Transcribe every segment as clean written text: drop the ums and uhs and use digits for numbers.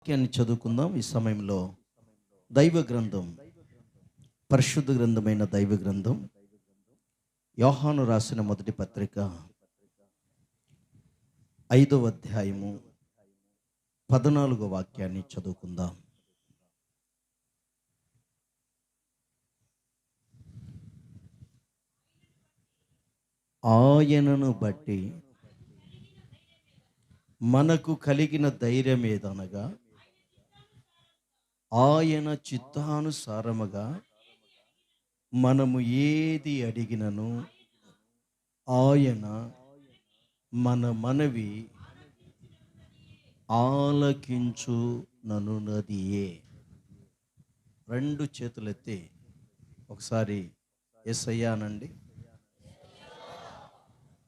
వాక్యాన్ని చదువుకుందాం. ఈ సమయంలో దైవ గ్రంథం, పరిశుద్ధ గ్రంథమైన దైవ గ్రంథం, యోహాను రాసిన మొదటి పత్రిక 5వ అధ్యాయము 14వ వాక్యాన్ని చదువుకుందాం. ఆయనను బట్టి మనకు కలిగిన ధైర్యం ఏదనగా, ఆయన చిత్తానుసారముగా మనము ఏది అడిగినను ఆయన మన మనవి ఆలకించుననున్నదియే. రెండు చేతులెత్తి ఒకసారి యేసయ్యా అనండి.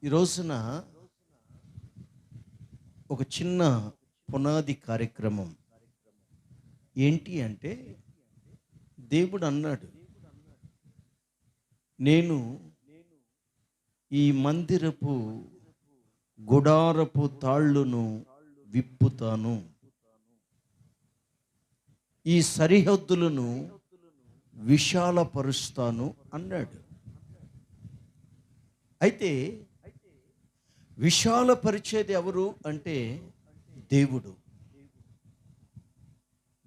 ఈ రోజున ఒక చిన్న పునాది కార్యక్రమం ఏంటి అంటే, దేవుడు అన్నాడు, నేను ఈ మందిరపు గుడారపు తాళ్ళును విప్పుతాను, ఈ సరిహద్దులను విశాలపరుస్తాను అన్నాడు. అయితే విశాలపరిచేది ఎవరు అంటే దేవుడు.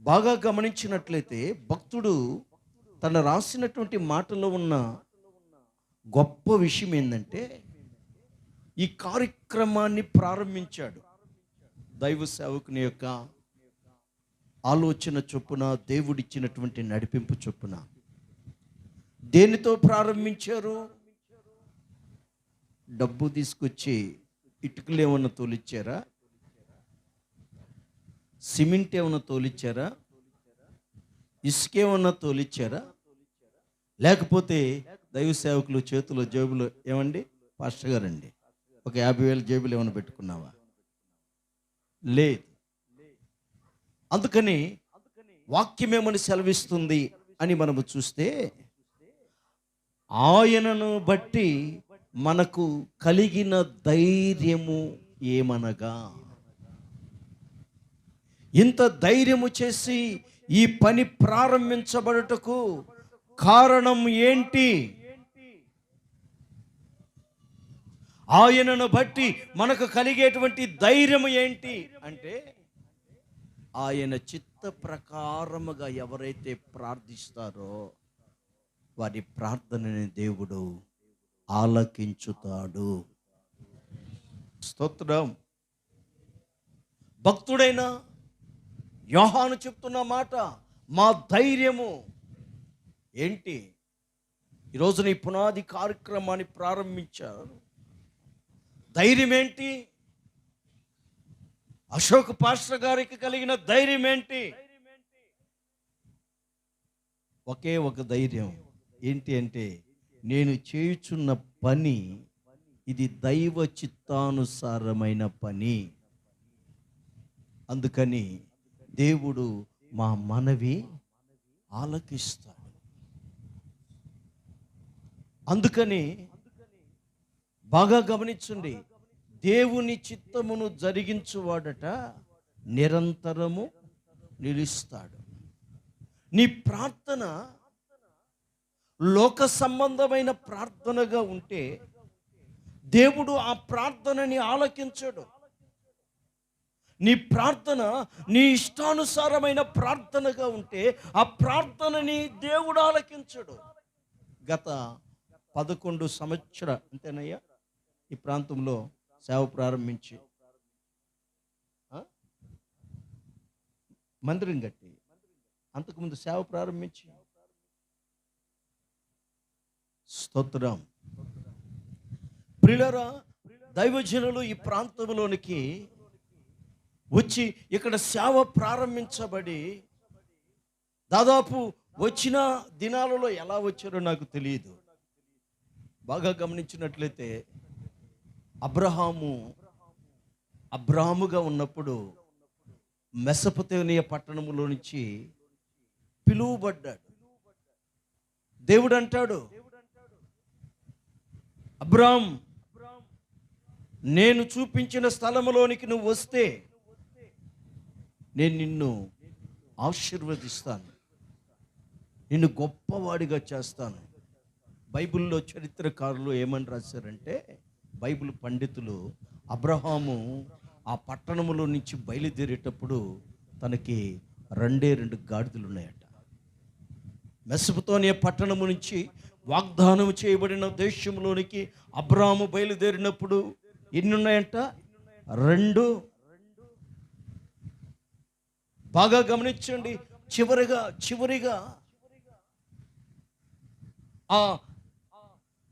బాగా గమనించినట్లయితే భక్తుడు తన రాసినటువంటి మాటలో ఉన్న గొప్ప విషయం ఏంటంటే, ఈ కార్యక్రమాన్ని ప్రారంభించాడు దైవ సేవకుని యొక్క ఆలోచన చొప్పున, దేవుడిచ్చినటువంటి నడిపింపు చొప్పున. దేనితో ప్రారంభించారు? డబ్బు తీసుకొచ్చి ఇటుకలు ఏమన్నా తోలిచ్చారా? సిమెంట్ ఏమన్నా తోలిచ్చారా? ఇసుక ఏమన్నా తోలిచ్చారా? లేకపోతే దైవ సేవకులు చేతులు జేబులు, ఏమండి పాస్టర్ గారండి, ఒక 50,000 జేబులు ఏమైనా పెట్టుకున్నావా? లేదు. అందుకని వాక్యం ఏమని సెలవిస్తుంది అని మనము చూస్తే, ఆయనను బట్టి మనకు కలిగిన ధైర్యము ఏమనగా, ఇంత ధైర్యము చేసి ఈ పని ప్రారంభించబడుటకు కారణం ఏంటి? ఆయనను బట్టి మనకు కలిగేటువంటి ధైర్యం ఏంటి అంటే, ఆయన చిత్త ప్రకారముగా ఎవరైతే ప్రార్థిస్తారో వారి ప్రార్థనని దేవుడు ఆలకించుతాడు. స్తోత్రం. భక్తుడైన యోహాను చెప్తున్న మాట, మా ధైర్యము ఏంటి? ఈరోజున ఈ పునాది కార్యక్రమాన్ని ప్రారంభించారు. ధైర్యం ఏంటి? అశోక్ పాస్టర్ గారికి కలిగిన ధైర్యం ఏంటి? ఒకే ఒక ధైర్యం ఏంటి అంటే, నేను చేయుచున్న పని ఇది దైవ చిత్తానుసారమైన పని. అందుకని దేవుడు మా మనవి ఆలకిస్తాడు. అందుకని బాగా గమనించండి, దేవుని చిత్తమును జరిగించువాడట నిరంతరము నిలుస్తాడు. నీ ప్రార్థన లోక సంబంధమైన ప్రార్థనగా ఉంటే దేవుడు ఆ ప్రార్థనని ఆలకించడు. నీ ప్రార్థన నీ ఇష్టానుసారమైన ప్రార్థనగా ఉంటే ఆ ప్రార్థనని దేవుడు ఆలకించడు. గత 11 సంవత్సరాలు అంతేనయ్యా ఈ ప్రాంతంలో సేవ ప్రారంభించి, మందిరం కట్టి, అంతకుముందు సేవ ప్రారంభించి, స్తోత్రం. ప్రియులారా, దైవజనులు ఈ ప్రాంతంలోనికి వచ్చి ఇక్కడ సేవ ప్రారంభించబడి దాదాపు వచ్చిన దినాలలో ఎలా వచ్చారో నాకు తెలియదు. బాగా గమనించినట్లయితే అబ్రాహాముగా ఉన్నప్పుడు మెసొపొతేమియా పట్టణంలో నుంచి పిలువబడ్డాడు. దేవుడు అంటాడు, అబ్రాహాం, నేను చూపించిన స్థలములోనికి నువ్వు వస్తే నేను నిన్ను ఆశీర్వదిస్తాను, నిన్ను గొప్పవాడిగా చేస్తాను. బైబిల్లో చరిత్రకారులు ఏమని రాశారంటే, బైబిల్ పండితులు, అబ్రహాము ఆ పట్టణంలో నుంచి బయలుదేరేటప్పుడు తనకి రెండు గాడిదలు ఉన్నాయట. మెసొపొతామియా పట్టణము నుంచి వాగ్దానం చేయబడిన దేశంలోనికి అబ్రహాము బయలుదేరినప్పుడు ఎన్ని ఉన్నాయంట? 2. బాగా గమనించండి. చివరిగా ఆ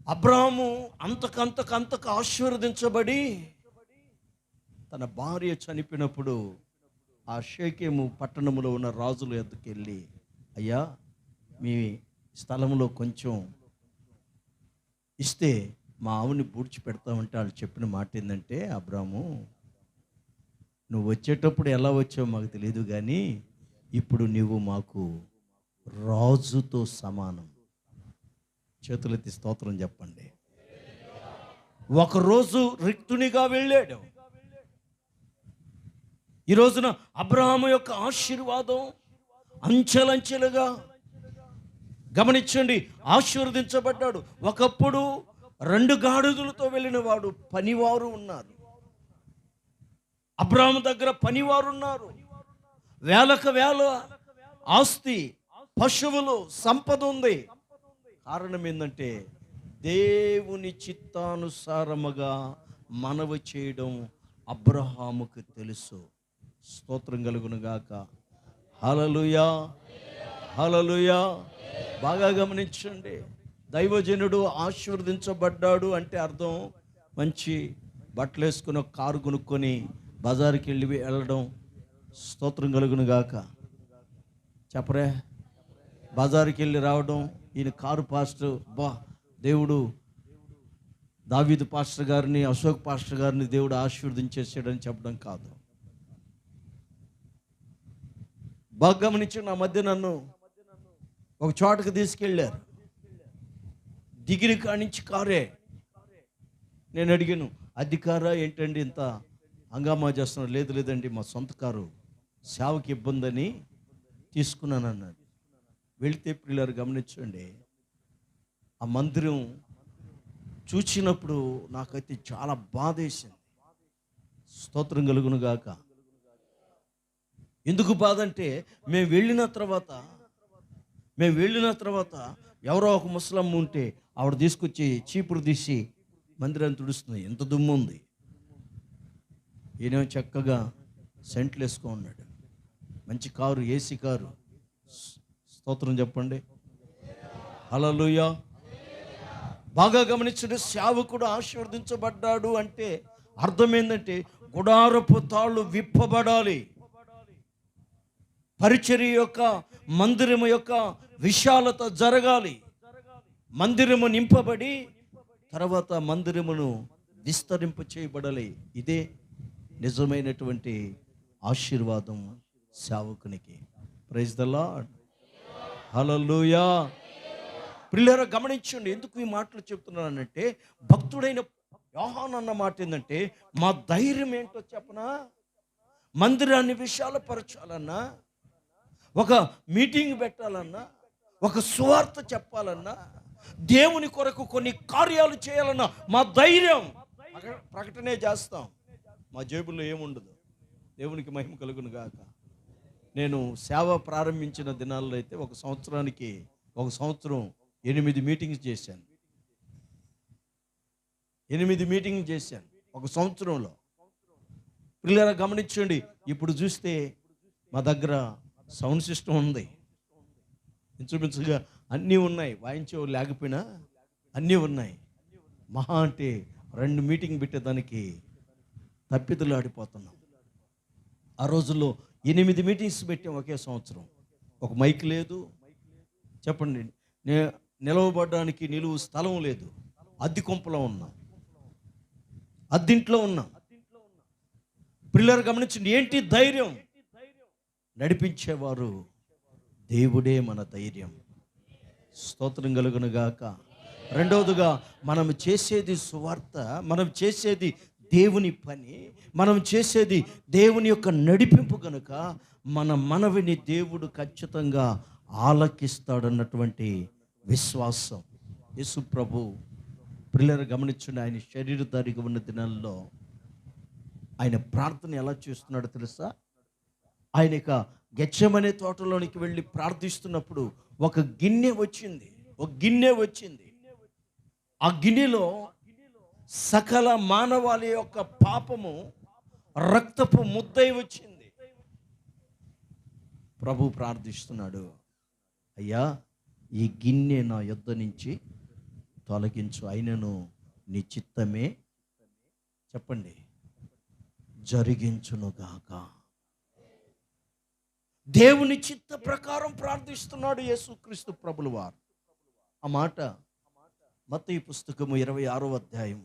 అబ్రహాము అంతకు ఆశీర్వదించబడి తన భార్య చనిపోయినప్పుడు ఆ షేకెము పట్టణంలో ఉన్న రాజుల యొద్దకు వెళ్ళి, అయ్యా, మీ స్థలంలో కొంచెం ఇస్తే మా ఆవుని పూడ్చి పెడతామంటే వాళ్ళు చెప్పిన మాట ఏంటంటే, అబ్రాము, నువ్వు వచ్చేటప్పుడు ఎలా వచ్చావో మాకు తెలియదు, కానీ ఇప్పుడు నువ్వు మాకు రాజుతో సమానం. చేతులెత్తి స్తోత్రం చెప్పండి. ఒకరోజు రిక్తునిగా వెళ్ళాడు. ఈ రోజున అబ్రహాము యొక్క ఆశీర్వాదం అంచెలంచెలుగా గమనించండి, ఆశీర్వదించబడ్డాడు. ఒకప్పుడు 2 గాడిదలతో వెళ్ళిన వాడు, పనివారు ఉన్నారు. అబ్రహాము దగ్గర పనివారు ఉన్నారు. వేలకు వేల ఆస్తి, పశువులు, సంపద ఉంది. కారణం ఏంటంటే దేవుని చిత్తానుసారముగా మనవి చేయడం అబ్రహాముకు తెలుసు. స్తోత్రం కలుగును గాక. హల్లెలూయా, హల్లెలూయా. బాగా గమనించండి. దైవజనుడు ఆశీర్వదించబడ్డాడు అంటే అర్థం, మంచి బట్టలు వేసుకుని ఒక కారు కొనుక్కొని బజారుకి వెళ్ళడం. స్తోత్రం కలుగును గాక. చెప్పరే, బజారుకి వెళ్ళి రావడం. ఈయన కారు పాస్టర్, దేవుడు దావీదు పాస్టర్ గారిని, అశోక్ పాస్టర్ గారిని దేవుడు ఆశీర్వదించేసాడని చెప్పడం కాదు. బాగా గమనించి, నా మధ్య నన్ను ఒక చోటకు తీసుకెళ్ళారు. దిగిరి కానించి కారే. నేను అడిగాను, అధికారా ఏంటండి ఇంత హంగామా చేస్తున్నారు? లేదండి, మా సొంత కారు, సేవకి ఇబ్బందని తీసుకున్నాను అన్నాడు. వెళితే పిల్లలు గమనించండి, ఆ మందిరం చూసినప్పుడు నాకైతే చాలా బాధ వేసింది. స్తోత్రం కలుగును గాక. ఎందుకు బాధ అంటే, మేము వెళ్ళిన తర్వాత ఎవరో ఒక ముసలమ్మ ఉంటే ఆవిడ తీసుకొచ్చి చీపురు తీసి మందిరాన్ని తుడుస్తుంది. ఎంత దుమ్ము ఉంది. ఈయన చక్కగా సెంట్లు వేసుకో ఉన్నాడు. మంచి కారు, ఏసీ కారు. స్తోత్రం చెప్పండి. హల్లెలూయా. బాగా గమనించండి, సేవకుడు ఆశీర్వదించబడ్డాడు అంటే అర్థం ఏంటంటే, గుడారపు తాళ్ళు విప్పబడాలి. పరిచర్య యొక్క, మందిరము యొక్క విశాలత జరగాలి. మందిరము నింపబడి తర్వాత మందిరమును విస్తరింప చేయబడాలి. ఇదే నిజమైనటువంటి ఆశీర్వాదం సేవకునికి. Praise the Lord. హల్లెలూయా. ప్రియులారా గమనించండి, ఎందుకు ఈ మాటలు చెప్తున్నానంటే, భక్తుడైన యోహాను అన్న మాట ఏంటంటే, మా ధైర్యం ఏంటో చెప్పనా, మందిరాన్ని విశాలపరచాలన్నా, ఒక మీటింగ్ పెట్టాలన్నా, ఒక సువార్త చెప్పాలన్నా, దేవుని కొరకు కొన్ని కార్యాలు చేయాలన్నా మా ధైర్యం ప్రకటనే చేస్తాం. మా జేబుల్లో ఏముండదు. దేవునికి మహిమ కలుగును గాక. నేను సేవ ప్రారంభించిన దినాల్లో అయితే ఒక సంవత్సరం 8 మీటింగ్స్ చేశాను. 8 మీటింగ్లు చేశాను ఒక సంవత్సరంలో. పిల్లలు గమనించండి, ఇప్పుడు చూస్తే మా దగ్గర సౌండ్ సిస్టమ్ ఉంది, ఇంచుమించుగా అన్నీ ఉన్నాయి. వాయించేవాళ్ళు లేకపోయినా అన్నీ ఉన్నాయి. మహా అంటే 2 మీటింగ్ పెట్టేదానికి తప్పిదలు ఆడిపోతున్నాం. ఆ రోజుల్లో 8 మీటింగ్స్ పెట్టాం ఒకే సంవత్సరం. ఒక మైక్ లేదు, చెప్పండి, నిలవబడడానికి నిలువు స్థలం లేదు. అద్దె కొంపలో ఉన్నాం, అద్దింట్లో ఉన్నాం. పిల్లలు గమనించండి, ఏంటి ధైర్యం? నడిపించేవారు దేవుడే మన ధైర్యం. స్తోత్రం కలుగును గాక. రెండవదిగా, మనం చేసేది సువార్త, మనం చేసేది దేవుని పని, మనం చేసేది దేవుని యొక్క నడిపింపు కనుక మన మనవిని దేవుడు ఖచ్చితంగా ఆలకిస్తాడన్నటువంటి విశ్వాసం. యేసు ప్రభు పిల్లలు గమనించండి, ఆయన శరీరధారిగా ఉన్న దినాల్లో ఆయన ప్రార్థన ఎలా చేస్తున్నాడో తెలుసా? ఆయన ఇక గెత్సేమనే తోటలోనికి వెళ్ళి ప్రార్థిస్తున్నప్పుడు ఒక గిన్నె వచ్చింది. ఆ గిన్నెలో సకల మానవాళి యొక్క పాపము రక్తపు ముద్దై వచ్చింది. ప్రభు ప్రార్థిస్తున్నాడు, అయ్యా ఈ గిన్నె నా యొద్ద నుంచి తొలగించు, అయినను నీ చిత్తమే చెప్పండి జరిగించునుగాక. దేవుని చిత్త ప్రకారం ప్రార్థిస్తున్నాడు యేసుక్రీస్తు ప్రభులు వారు. ఆ మాట మత్తయి పుస్తకము 26వ అధ్యాయం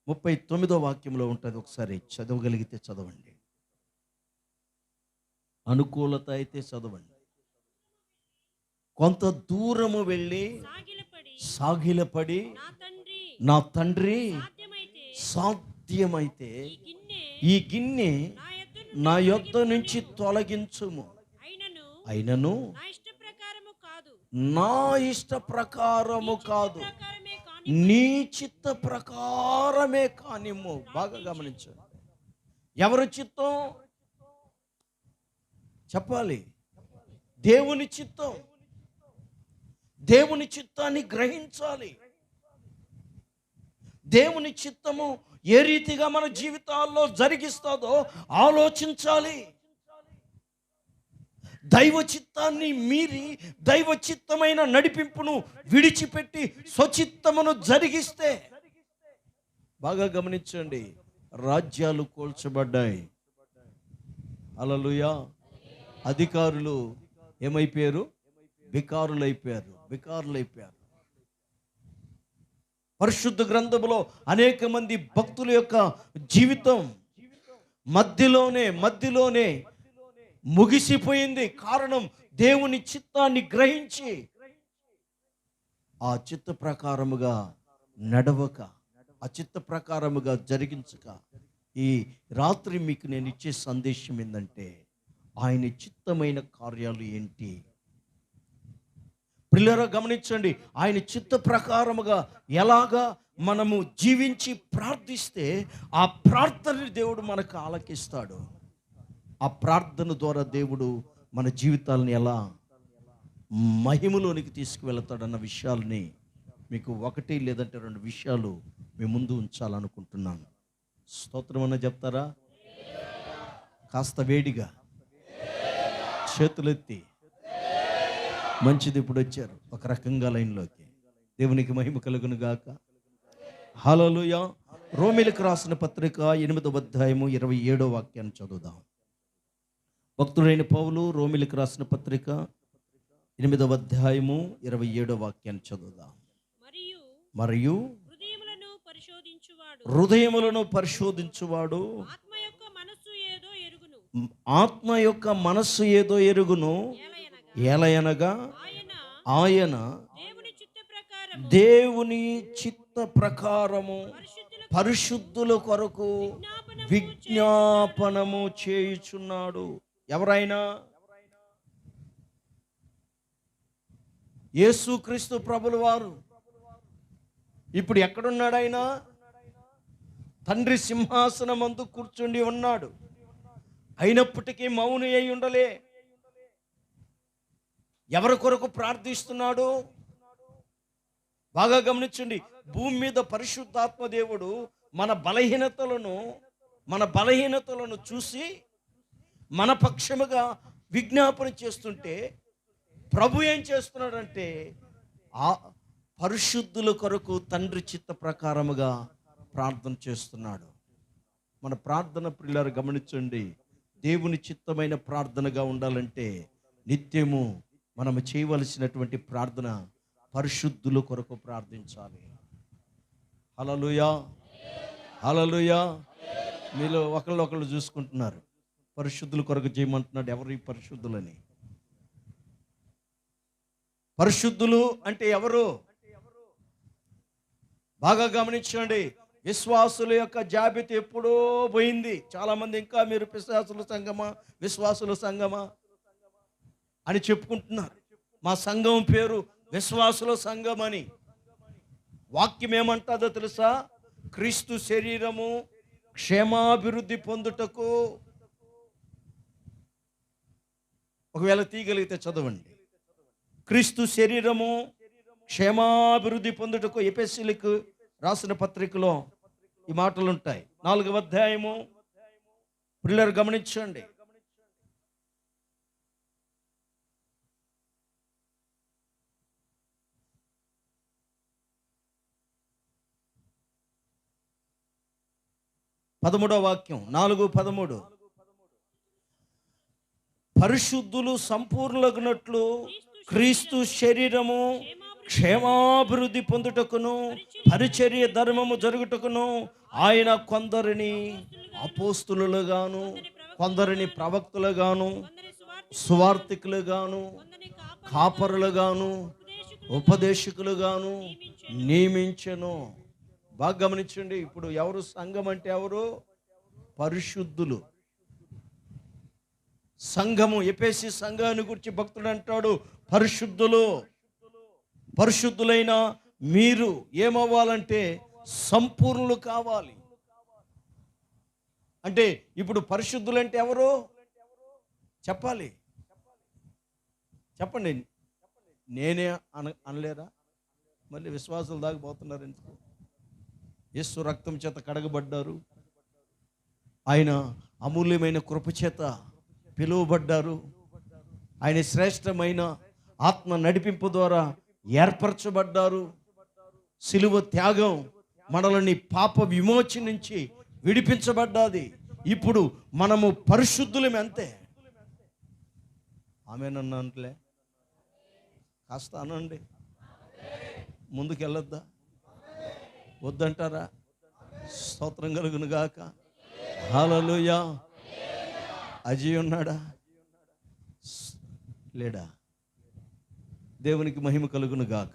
39వ వాక్యంలో ఉంటుంది. ఒకసారి చదవగలిగితే చదవండి. అనుకూలత అయితే చదవండి. కొంత దూరము వెళ్ళి సాగిలపడి, నా తండ్రి సాధ్యమైతే ఈ గిన్నె నా యొద్ద నుంచి తొలగించుము, అయినను నా ఇష్ట ప్రకారము కాదు, నీ చిత్త ప్రకారమే కానిమ్ము. బాగా గమనించండి, ఎవరి చిత్తం చెప్పాలి? దేవుని చిత్తం. దేవుని చిత్తాన్ని గ్రహించాలి. దేవుని చిత్తము ఏ రీతిగా మన జీవితాల్లో జరిగిస్తుందో ఆలోచించాలి. దైవ చిత్తాన్ని మీరి దైవ చిత్తమైన నడిపింపును విడిచిపెట్టి స్వచిత్తమును జరిగిస్తే, బాగా గమనించండి, రాజ్యాలు కూల్చబడ్డాయి. హల్లెలూయా. అధికారులు ఏమైపోయారు? వికారులైపోయారు. పరిశుద్ధ గ్రంథములో అనేక మంది భక్తుల యొక్క జీవితం మధ్యలోనే ముగిసిపోయింది. కారణం దేవుని చిత్తాన్ని గ్రహించి ఆ చిత్త ప్రకారముగా నడవక, ఆ చిత్త ప్రకారముగా జరిగించక. ఈ రాత్రి మీకు నేను ఇచ్చే సందేశం ఏంటంటే, ఆయన చిత్తమైన కార్యాలు ఏంటి? పిల్లరా గమనించండి, ఆయన చిత్త ప్రకారముగా ఎలాగా మనము జీవించి ప్రార్థిస్తే ఆ ప్రార్థనని దేవుడు మనకు ఆలకిస్తాడు. ఆ ప్రార్థన ద్వారా దేవుడు మన జీవితాలను ఎలా మహిమలోనికి తీసుకువెళతాడన్న విషయాల్ని మీకు ఒకటి లేదంటే రెండు విషయాలు మీ ముందు ఉంచాలనుకుంటున్నాను. స్తోత్రం అన్న చెప్తారా? కాస్త వేడిగా చేతులెత్తి. మంచిది, ఇప్పుడు వచ్చారు ఒక రకంగా లైన్లోకి. దేవునికి మహిమ కలుగును గాక. హల్లెలూయా. రోమీయులకు రాసిన పత్రిక 8వ అధ్యాయము 27వ వాక్యాన్ని చదువుదాం. భక్తుడైన పౌలు రోమీయులకు రాసిన పత్రిక 8వ అధ్యాయము 27వ వాక్యాన్ని చదువుదాం. మరియు హృదయములను పరిశోధించువాడు ఆత్మ యొక్క మనస్సు ఏదో ఎరుగును, ఎలయనగా ఆయన దేవుని చిత్త ప్రకారము పరిశుద్ధుల కొరకు విజ్ఞాపనము చేయుచున్నాడు. ఎవరైనా యేసుక్రీస్తు ప్రభుల వారు ఇప్పుడు ఎక్కడున్నాడు? ఆయన తండ్రి సింహాసనమందు కూర్చుండి ఉన్నాడు. అయినప్పటికీ మౌని అయి ఉండలే. ఎవరి కొరకు ప్రార్థిస్తున్నాడు? బాగా గమనించండి. భూమి మీద పరిశుద్ధాత్మ దేవుడు మన బలహీనతలను చూసి మన పక్షముగా విజ్ఞాపన చేస్తుంటే, ప్రభు ఏం చేస్తున్నాడంటే ఆ పరిశుద్ధుల కొరకు తండ్రి చిత్త ప్రకారముగా ప్రార్థన చేస్తున్నాడు. మన ప్రార్థన ప్రియులారు గమనించండి, దేవుని చిత్తమైన ప్రార్థనగా ఉండాలంటే నిత్యము మనము చేయవలసినటువంటి ప్రార్థన పరిశుద్ధుల కొరకు ప్రార్థించాలి. హల్లెలూయా, హల్లెలూయా. మీలో ఒకళ్ళు చూసుకుంటున్నారు, పరిశుద్ధుల కొరకు చేయమంటున్నాడు. ఎవరు ఈ పరిశుద్ధులని? పరిశుద్ధులు అంటే ఎవరు? బాగా గమనించండి. విశ్వాసుల యొక్క జాబితా ఎప్పుడో పోయింది. చాలామంది ఇంకా మీరు పిశాసుల సంఘమా, విశ్వాసుల సంఘమా అని చెప్పుకుంటున్నారు. మా సంఘం పేరు విశ్వాసుల సంఘం అని. వాక్యం ఏమంటుందో తెలుసా? క్రీస్తు శరీరము క్షేమాభివృద్ధి పొందుటకు. ఒకవేళ తీయగలిగితే చదవండి. క్రీస్తు శరీరము క్షేమాభివృద్ధి పొందుటకు ఎఫెసీయులకు రాసిన పత్రికలో ఈ మాటలు ఉంటాయి. 4వ అధ్యాయము. పిల్లలు గమనించండి. పదమూడవ వాక్యం, 4:13. పరిశుద్ధులు సంపూర్ణులగునట్లు క్రీస్తు శరీరము క్షేమాభివృద్ధి పొందుటకును పరిచర్య ధర్మము జరుగుటకును ఆయన కొందరిని అపోస్తులుగాను, కొందరిని ప్రవక్తలుగాను, సువార్తికులుగాను, కాపరులుగాను, ఉపదేశకులుగాను నియమించెను. బాగా గమనించండి. ఇప్పుడు ఎవరు సంఘం అంటే ఎవరు? పరిశుద్ధులు. సంఘము, ఎఫెసీ సంఘాన్ని గురించి భక్తుడు అంటాడు పరిశుద్ధులు. పరిశుద్ధులైన మీరు ఏమవ్వాలంటే సంపూర్ణులు కావాలి. అంటే ఇప్పుడు పరిశుద్ధులంటే ఎవరు చెప్పాలి? చెప్పండి. నేనే అనలేరా? మళ్ళీ విశ్వాసులు దాకపోతున్నారు ఎందుకు? యేసు రక్తం చేత కడగబడ్డారు. ఆయన అమూల్యమైన కృప చేత పిలువబడ్డారు. ఆయన శ్రేష్టమైన ఆత్మ నడిపింపు ద్వారా ఏర్పరచబడ్డారు. సిలువ త్యాగం మనల్ని పాప విమోచన నుంచి విడిపించబడ్డాది. ఇప్పుడు మనము పరిశుద్ధులమే, అంతే. ఆమేనన్నంటలే కాస్త అనండి. ముందుకెళ్ళొద్దా? వద్దంటారా? స్తోత్రం కలుగును గాక. హల్లెలూయా. అజయ్ ఉన్నాడా? లేడా? దేవునికి మహిమ కలుగును గాక.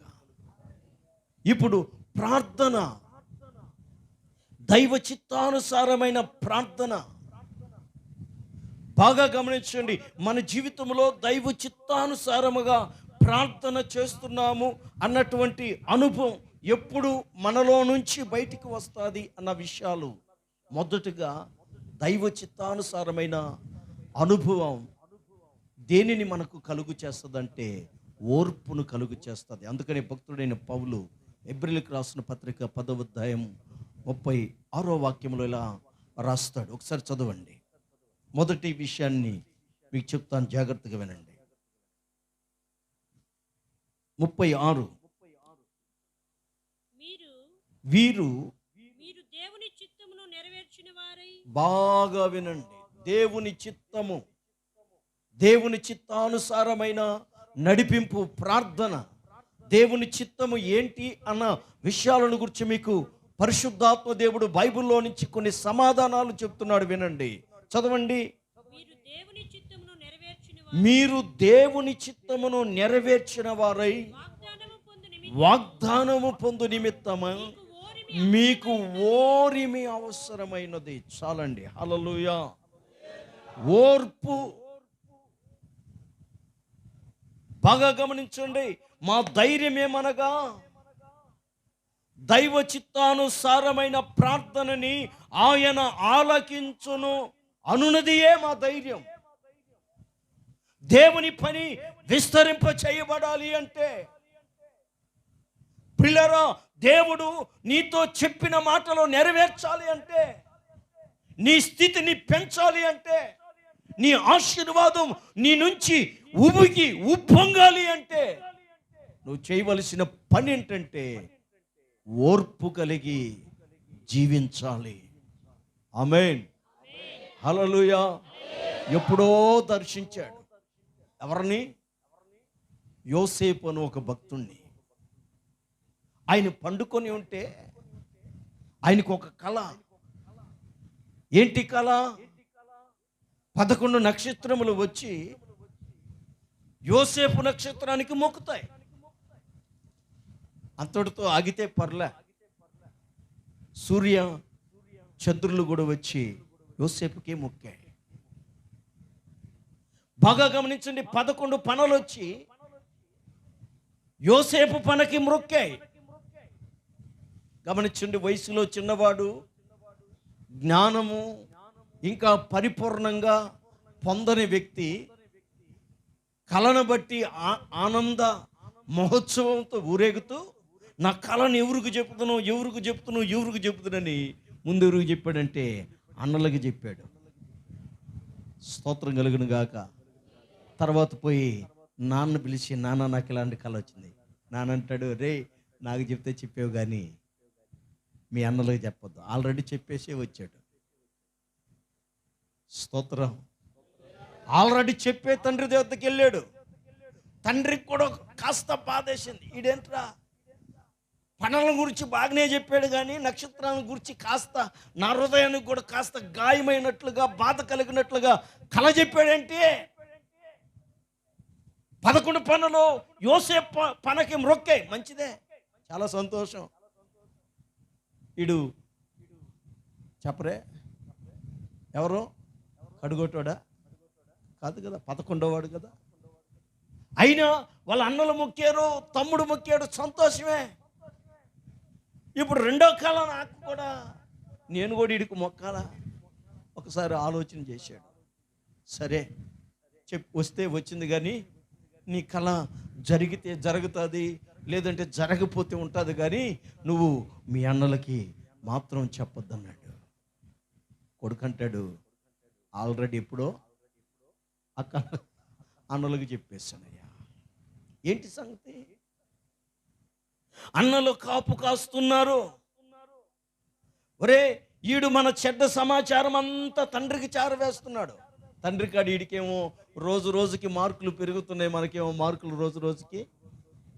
ఇప్పుడు ప్రార్థన, దైవ చిత్తానుసారమైన ప్రార్థన. బాగా గమనించండి. మన జీవితంలో దైవ చిత్తానుసారముగా ప్రార్థన చేస్తున్నాము అన్నటువంటి అనుభవం ఎప్పుడు మనలో నుంచి బయటికి వస్తుంది అన్న విషయాలు. మొదటగా దైవ చిత్తానుసారమైన అనుభవం దేనిని మనకు కలుగు చేస్తుందంటే ఓర్పును కలుగు చేస్తుంది. అందుకని భక్తుడైన పౌలు హెబ్రీయులకు రాసిన పత్రిక 10వ అధ్యాయం 36వ వాక్యంలో ఇలా రాస్తాడు. ఒకసారి చదవండి. మొదటి విషయాన్ని మీకు చెప్తాను, జాగ్రత్తగా వినండి. 36. వీరు దేవుని చిత్తమును నెరవేర్చిన వారై. బాగా వినండి. దేవుని చిత్తము, దేవుని చిత్తానుసారమైన నడిపింపు, ప్రార్థన. దేవుని చిత్తము ఏంటి అన్న విషయాలను గురించి మీకు పరిశుద్ధాత్మ దేవుడు బైబిల్లో నుంచి కొన్ని సమాధానాలు చెప్తున్నాడు. వినండి, చదవండి. మీరు దేవుని చిత్తమును నెరవేర్చిన వారై వాగ్దానము పొందు నిమిత్తము మీకు ఓరిమి అవసరమైనది. చాలండి. హల్లెలూయా. ఓర్పు. బాగా గమనించండి. మా ధైర్యం ఏమనగా దైవ చిత్తానుసారమైన ప్రార్థనని ఆయన ఆలకించును అనునదియే మా ధైర్యం. దేవుని పని విస్తరింప చేయబడాలి అంటే, పిల్లరా, దేవుడు నీతో చెప్పిన మాటలు నెరవేర్చాలి అంటే, నీ స్థితిని పెంచాలి అంటే, నీ ఆశీర్వాదం నీ నుంచి ఉప్పొంగాలి అంటే నువ్వు చేయవలసిన పని ఏంటంటే ఓర్పు కలిగి జీవించాలి. ఆమేన్. హల్లెలూయా. ఎప్పుడో దర్శించాడు. ఎవరిని? యోసేపు అని ఒక భక్తుణ్ణి. ఆయన పండుకొని ఉంటే ఆయనకు ఒక కళ. ఏంటి కళ? 11 నక్షత్రములు వచ్చి యోసేపు నక్షత్రానికి మొక్కుతాయి. అంతటితో ఆగితే పర్లే. సూర్య చంద్రులు కూడా వచ్చి యోసేపుకే మొక్కాయి. బాగా గమనించండి, 11 పనలు వచ్చి యోసేపు పనకి మొక్కాయి. గమనించండి, వయసులో చిన్నవాడు, జ్ఞానము ఇంకా పరిపూర్ణంగా పొందని వ్యక్తి కళను బట్టి ఆనంద మహోత్సవంతో ఊరేగుతూ నా కళను ఎవరికి చెప్తున్నావు ముందు ఎవరికి చెప్పాడంటే అన్నలకి చెప్పాడు. స్తోత్రం కలుగును గాక. తర్వాత పోయి నాన్న పిలిచి, నాన్న నాకు ఇలాంటి కళ వచ్చింది. నాన్న అంటాడు, రే నాకు చెప్తే చెప్పావు కానీ మీ అన్నలకు చెప్పొద్దు, ఆల్రెడీ చెప్పేసే వచ్చాడు. స్తోత్రం. ఆల్రెడీ చెప్పే తండ్రి దేవతకి వెళ్ళాడు. తండ్రికి కూడా కాస్త బాధేసింది, ఈడేంట్రా పనుల గురించి బాగానే చెప్పాడు కానీ నక్షత్రాల గురించి కాస్త నా హృదయానికి కూడా కాస్త గాయమైనట్లుగా బాధ కలిగినట్లుగా కళ చెప్పాడంటే 11 పనులు యోసేపు పనకి మ్రొక్కాయి. మంచిదే, చాలా సంతోషం. ఇడు చెప్పరే ఎవరు కడుగొట్టాడా కాదు కదా, 11వ వాడు కదా. అయినా వాళ్ళ అన్నలు మొక్కారు, తమ్ముడు మొక్కాడు, సంతోషమే. ఇప్పుడు రెండో కళ నాకు కూడా, నేను కూడా వీడికి మొక్కాలా ఒకసారి ఆలోచన చేశాడు. సరే వస్తే వచ్చింది కానీ నీ కళ జరిగితే జరుగుతుంది, లేదంటే జరగపోతే ఉంటుంది, కానీ నువ్వు మీ అన్నలకి మాత్రం చెప్పొద్దన్నాడు. కొడుకంటాడు, ఆల్రెడీ ఎప్పుడో అన్నలకు చెప్పేశానయ్యా. ఏంటి సంగతి? అన్నలు కాపు కాస్తున్నారు. ఒరే ఈడు మన చెడ్డ సమాచారం అంతా తండ్రికి చేరవేస్తున్నాడు. తండ్రి కాడు వీడికేమో రోజు రోజుకి మార్కులు పెరుగుతున్నాయి, మనకేమో మార్కులు రోజు రోజుకి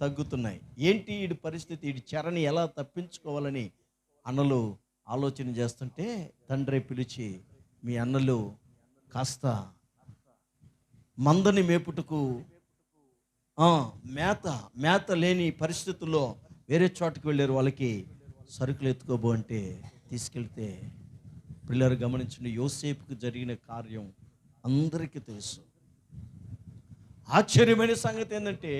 తగ్గుతున్నాయి. ఏంటి వీడి పరిస్థితి? వీడి చెరని ఎలా తప్పించుకోవాలని అన్నలు ఆలోచన చేస్తుంటే తండ్రి పిలిచి, మీ అన్నలు కాస్త మందని మేపుటకు మేత లేని పరిస్థితుల్లో వేరే చోటుకు వెళ్ళారు. వాళ్ళకి సరుకులు ఎత్తుకోబో అంటే తీసుకెళ్తే, పిల్లలు గమనించండి, యోసేపుకు జరిగిన కార్యం అందరికీ తెలుసు. ఆశ్చర్యమైన సంగతి ఏంటంటే,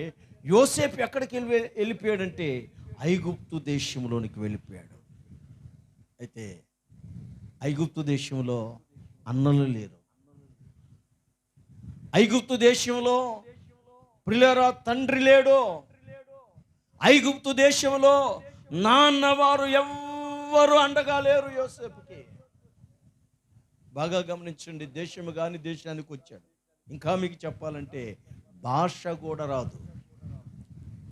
యోసేపు ఎక్కడికి వెళ్ళిపోయాడంటే ఐగుప్తు దేశంలోనికి వెళ్ళిపోయాడు. అయితే ఐగుప్తు దేశంలో అన్నలు లేరు. ఐగుప్తు దేశంలో పిల్లరా తండ్రి లేడు. ఐగుప్తు దేశంలో నాన్నవారు ఎవ్వరు అండగా లేరు యోసేపుకి. బాగా గమనించండి, దేశము కానీ దేశానికి వచ్చాడు. ఇంకా మీకు చెప్పాలంటే భాష కూడా రాదు.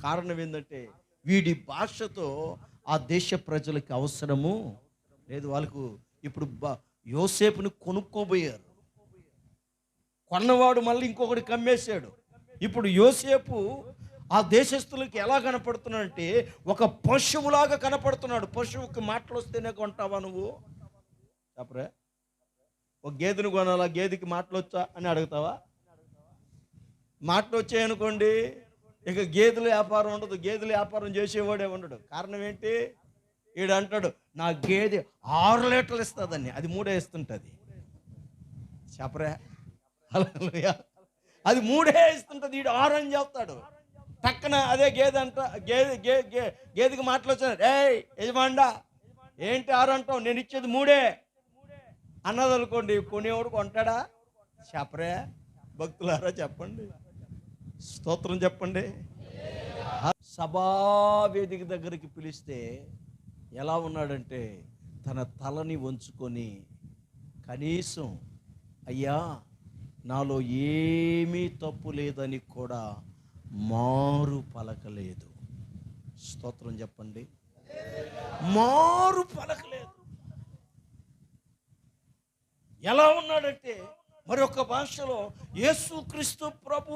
కారణం ఏంటంటే వీడి భాషతో ఆ దేశ ప్రజలకి అవసరము లేదు. వాళ్ళకు ఇప్పుడు యోసేపుని కొనుక్కోబోయారు. కొన్నవాడు మళ్ళీ ఇంకొకటి కమ్మేశాడు. ఇప్పుడు యోసేపు ఆ దేశస్తులకి ఎలా కనపడుతున్నాడంటే ఒక పశువులాగా కనపడుతున్నాడు. పశువుకి మాటలు వస్తేనే కొంటావా నువ్వు? చెప్పరే, ఒక గేదెను కొనాలా, గేదెకి మాటలు వచ్చా అని అడుగుతావా? మాటలు వచ్చాయనుకోండి, ఇక గేదెల వ్యాపారం ఉండదు, గేదెల వ్యాపారం చేసేవాడే ఉండడు. కారణం ఏంటి? ఈడు అంటాడు, నా గేదె 6 లీటర్లు ఇస్తుందని, అది 3 ఇస్తుంటుంది. చెప్పరే, అది 3 ఇస్తుంటుంది, ఈడు 6 అని చెప్తాడు. పక్కన అదే గేదె అంట, గేదెకి మాటలు వచ్చాడు, ఏయ్ యజమాండా ఏంటి 6 అంటావు, నేను ఇచ్చేది 3 అన్నది అనుకోండి, కొనేవాడు కొంటాడా? చెప్పరే భక్తులారా, చెప్పండి, స్తోత్రం చెప్పండి. సభావేదిక దగ్గరికి పిలిస్తే ఎలా ఉన్నాడంటే తన తలని వంచుకొని కనీసం అయ్యా నాలో ఏమీ తప్పు లేదని కూడా మారు పలకలేదు. స్తోత్రం చెప్పండి. మారు పలకలేదు. ఎలా ఉన్నాడంటే మరొక భాషలో యేసుక్రీస్తు ప్రభు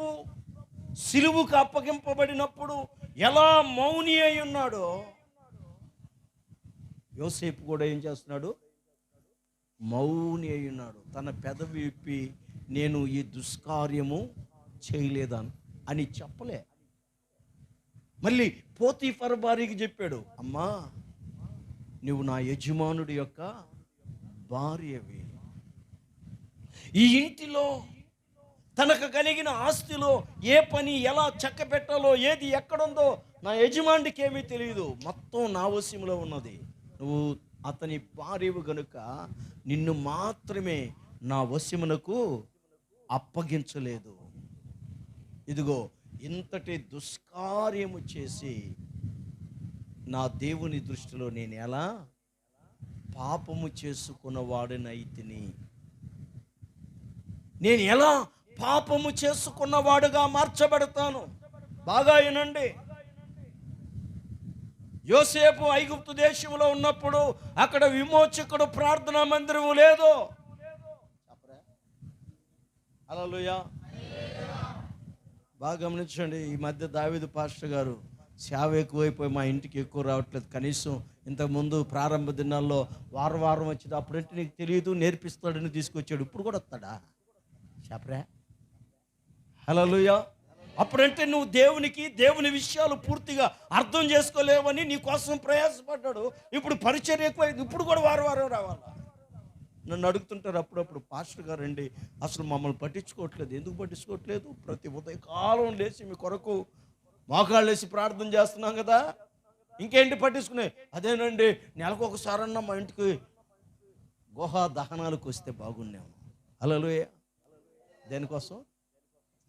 సిలువుకు అప్పగింపబడినప్పుడు ఎలా మౌని అయి ఉన్నాడో యోసేపు కూడా ఏం చేస్తున్నాడు? మౌని అయి ఉన్నాడు. తన పెదవి విప్పి నేను ఈ దుష్కార్యము చేయలేదాను అని చెప్పలే. మళ్ళీ పోతీఫర్ భార్యకి చెప్పాడు, అమ్మా నువ్వు నా యజమానుడి యొక్క భార్యవి. ఈ ఇంటిలో తనకు కలిగిన ఆస్తిలో ఏ పని ఎలా చక్క పెట్టాలో, ఏది ఎక్కడుందో నా యజమానికి ఏమీ తెలియదు. మొత్తం నా వశంలో ఉన్నది. నువ్వు అతని భార్యవు గనుక నిన్ను మాత్రమే నా వశమునకు అప్పగించలేదు. ఇదిగో ఇంతటి దుష్కార్యము చేసి నా దేవుని దృష్టిలో నేను ఎలా పాపము చేసుకున్నవాడినైతిని, నేను ఎలా పాపము చేసుకున్నవాడుగా మార్చబడతాను. బాగా వినండి. యోసేపు ఐగుప్తు దేశంలో ఉన్నప్పుడు అక్కడ విమోచకుడు ప్రార్థనా మందిరం లేదు. హల్లెలూయా. బాగా గమనించండి. ఈ మధ్య దావీదు పాస్టర్ గారు సేవ ఎక్కువైపోయి మా ఇంటికి ఎక్కువ రావట్లేదు. కనీసం ఇంతకుముందు ప్రారంభ దినాల్లో వారం వచ్చేది. అప్పుడంటే నీకు తెలియదు, నేర్పిస్తాడని తీసుకొచ్చాడు. ఇప్పుడు కూడా వస్తాడా చెప్పరా? హల్లెలూయా. అప్పుడంటే నువ్వు దేవుని విషయాలు పూర్తిగా అర్థం చేసుకోలేవని నీ కోసం ప్రయాసపడ్డాడు. ఇప్పుడు పరిచర్య ఎక్కువైంది. ఇప్పుడు కూడా వారం రావాలా? నన్ను అడుగుతుంటారు అప్పుడప్పుడు, పాస్టర్ గారు అండి అసలు మమ్మల్ని పట్టించుకోవట్లేదు. ఎందుకు పట్టించుకోవట్లేదు? ప్రతి ఉదయకాలం లేచి మీ కొరకు మోకాళ్ళు వేసి ప్రార్థన చేస్తున్నాం కదా, ఇంకేంటి పట్టించుకునే? అదేనండి, నెలకు ఒకసారన్నా మా ఇంటికి గుహ దహనాలకు వస్తే బాగున్నాము. హల్లెలూయా. దేనికోసం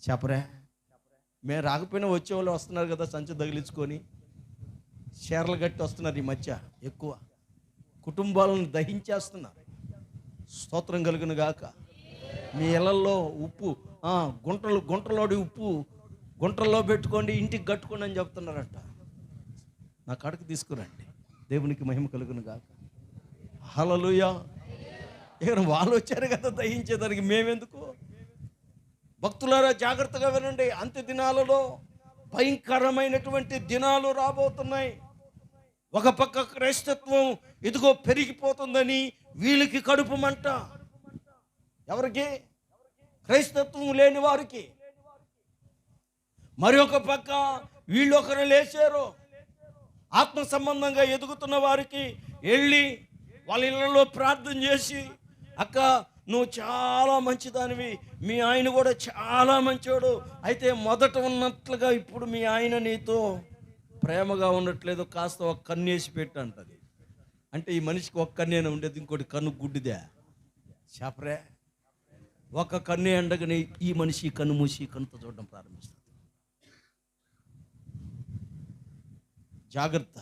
చెప్పరా? మేము రాకపోయినా వచ్చేవాళ్ళు వస్తున్నారు కదా, సంచి తగిలించుకొని చీరలు కట్టి వస్తున్నారు. ఈ మధ్య ఎక్కువ కుటుంబాలను దహించేస్తున్నారు. స్తోత్రం కలుగును గాక. మీ ఇళ్ళల్లో ఉప్పు గుంటలోడి ఉప్పు గుంటల్లో పెట్టుకోండి, ఇంటికి కట్టుకోండి అని చెప్తున్నారట. నా కాడికి తీసుకురండి. దేవునికి మహిమ కలుగును గాక. హల్లెలూయా. వాళ్ళు వచ్చారు కదా దహించేదానికి, మేమెందుకు? భక్తులారా జాగ్రత్తగా వినండి. అంత్య దినాలలో భయంకరమైనటువంటి దినాలు రాబోతున్నాయి. ఒక పక్క క్రైస్తత్వం ఇదిగో పెరిగిపోతుందని వీళ్ళకి కడుపు మంట. ఎవరికి? క్రైస్తత్వం లేని వారికి. మరి ఒక పక్క వీళ్ళు ఒకరు లేచారు, ఆత్మ సంబంధంగా ఎదుగుతున్న వారికి వెళ్ళి వాళ్ళ ఇళ్ళలో ప్రార్థన చేసి, అక్క నువ్వు చాలా మంచిదానివి, మీ ఆయన కూడా చాలా మంచోడు, అయితే మొదట ఉన్నట్లుగా ఇప్పుడు మీ ఆయన నీతో ప్రేమగా ఉండట్లేదు, కాస్త ఒక కన్ను వేసి పెట్టు అంటది. అంటే ఈ మనిషికి ఒక్క కన్నేనా ఉండేది, ఇంకోటి కన్ను గుడ్డిదే చెప్పరే. ఒక కన్ను ఎండగానే ఈ మనిషి కన్ను మూసి కన్నుతో చూడడం ప్రారంభిస్తుంది. జాగ్రత్త,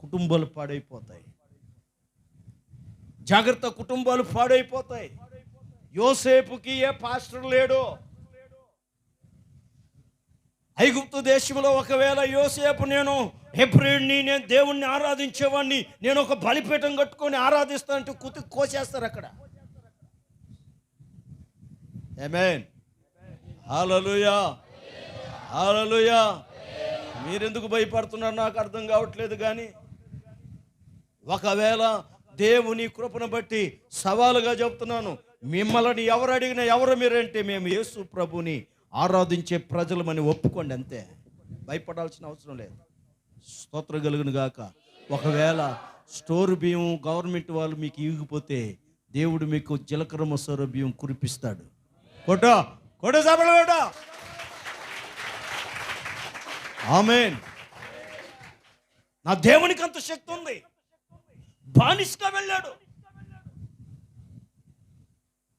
కుటుంబాలు పాడైపోతాయి. జాగ్రత్త, కుటుంబాలు పాడైపోతాయి. యోసేపుకి ఏ పాస్టర్ లేడు. ఐగుప్తు దేశంలో ఒకవేళ యోసేపు నేను హెబ్రీయుడిని, నేను దేవుణ్ణి ఆరాధించేవాడిని, నేను ఒక బలిపీఠం కట్టుకొని ఆరాధిస్తానంటే కుతికి కోసేస్తారు అక్కడ. ఆమేన్. హల్లెలూయా. హల్లెలూయా. మీరెందుకు భయపడుతున్నారు నాకు అర్థం కావట్లేదు. కానీ ఒకవేళ దేవుని కృపను బట్టి సవాలుగా చెప్తున్నాను, మిమ్మల్ని ఎవరు అడిగినా ఎవరు మీరంటే మేము యేసు ప్రభుని ఆరాధించే ప్రజలమని ఒప్పుకోండి, అంతే. భయపడాల్సిన అవసరం లేదు. స్తోత్రం కలుగును గాక. ఒకవేళ స్టోర్ బియ్యం గవర్నమెంట్ వాళ్ళు మీకు ఇవ్వకపోతే దేవుడు మీకు జీలకర్ర మసూర బియ్యం కురిపిస్తాడు. కొట్టో సాబల కొట్టో. ఆమేన్. నా దేవునికి అంత శక్తి ఉంది. బానిసగా వెళ్ళాడు,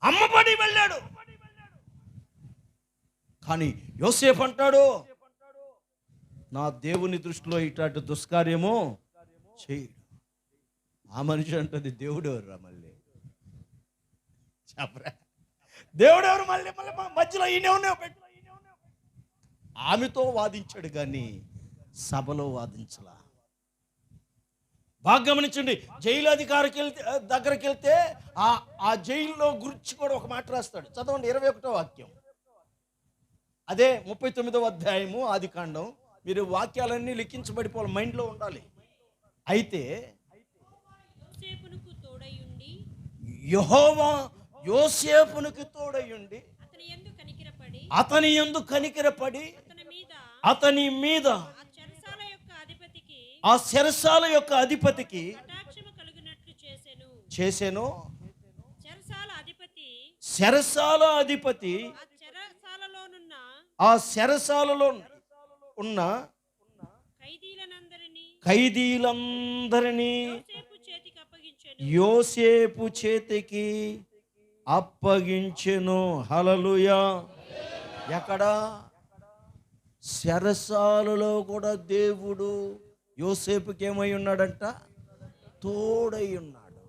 అమ్మబడి వెళ్ళాడు, కానీ యోసేపు అంటాడు నా దేవుని దృష్టిలో ఇట్లాంటి దుష్కార్యము చేయడు. ఆ మనిషి అంటది దేవుడు ఎవరురా మళ్ళీ చెప్పరా? దేవుడు ఎవరు మళ్ళీ మధ్యలో ఈయన పెట్టు. ఆమెతో వాదించాడు కానీ సభలో వాదించలా. బాగా గమనించండి. జైలు అధికారికి దగ్గరికి వెళ్తే ఆ జైల్లో గురించి కూడా ఒక మాట రాస్తాడు. చదవండి 21వ వాక్యం. అదే 39వ అధ్యాయము ఆదికాండం. మీరు వాక్యాలన్నీ లిఖించబడిపోవాలి, మైండ్లో ఉండాలి. అయితే యెహోవా యోసేపునకు తోడయుండి అతని యందు కనికరపడి అతని మీద ఆ చెరసాల యొక్క అధిపతికి కటాక్షము కలుగునట్లు చేసెను. చెరసాల అధిపతి ఆ చెరసాలలో ఉన్న ఖైదీలందరినీ యోసేపు చేతికి అప్పగించెను. హల్లెలూయా. ఎక్కడ? చెరసాలలో కూడా దేవుడు యోసేపుకి ఏమై ఉన్నాడంట? తోడై ఉన్నాడు.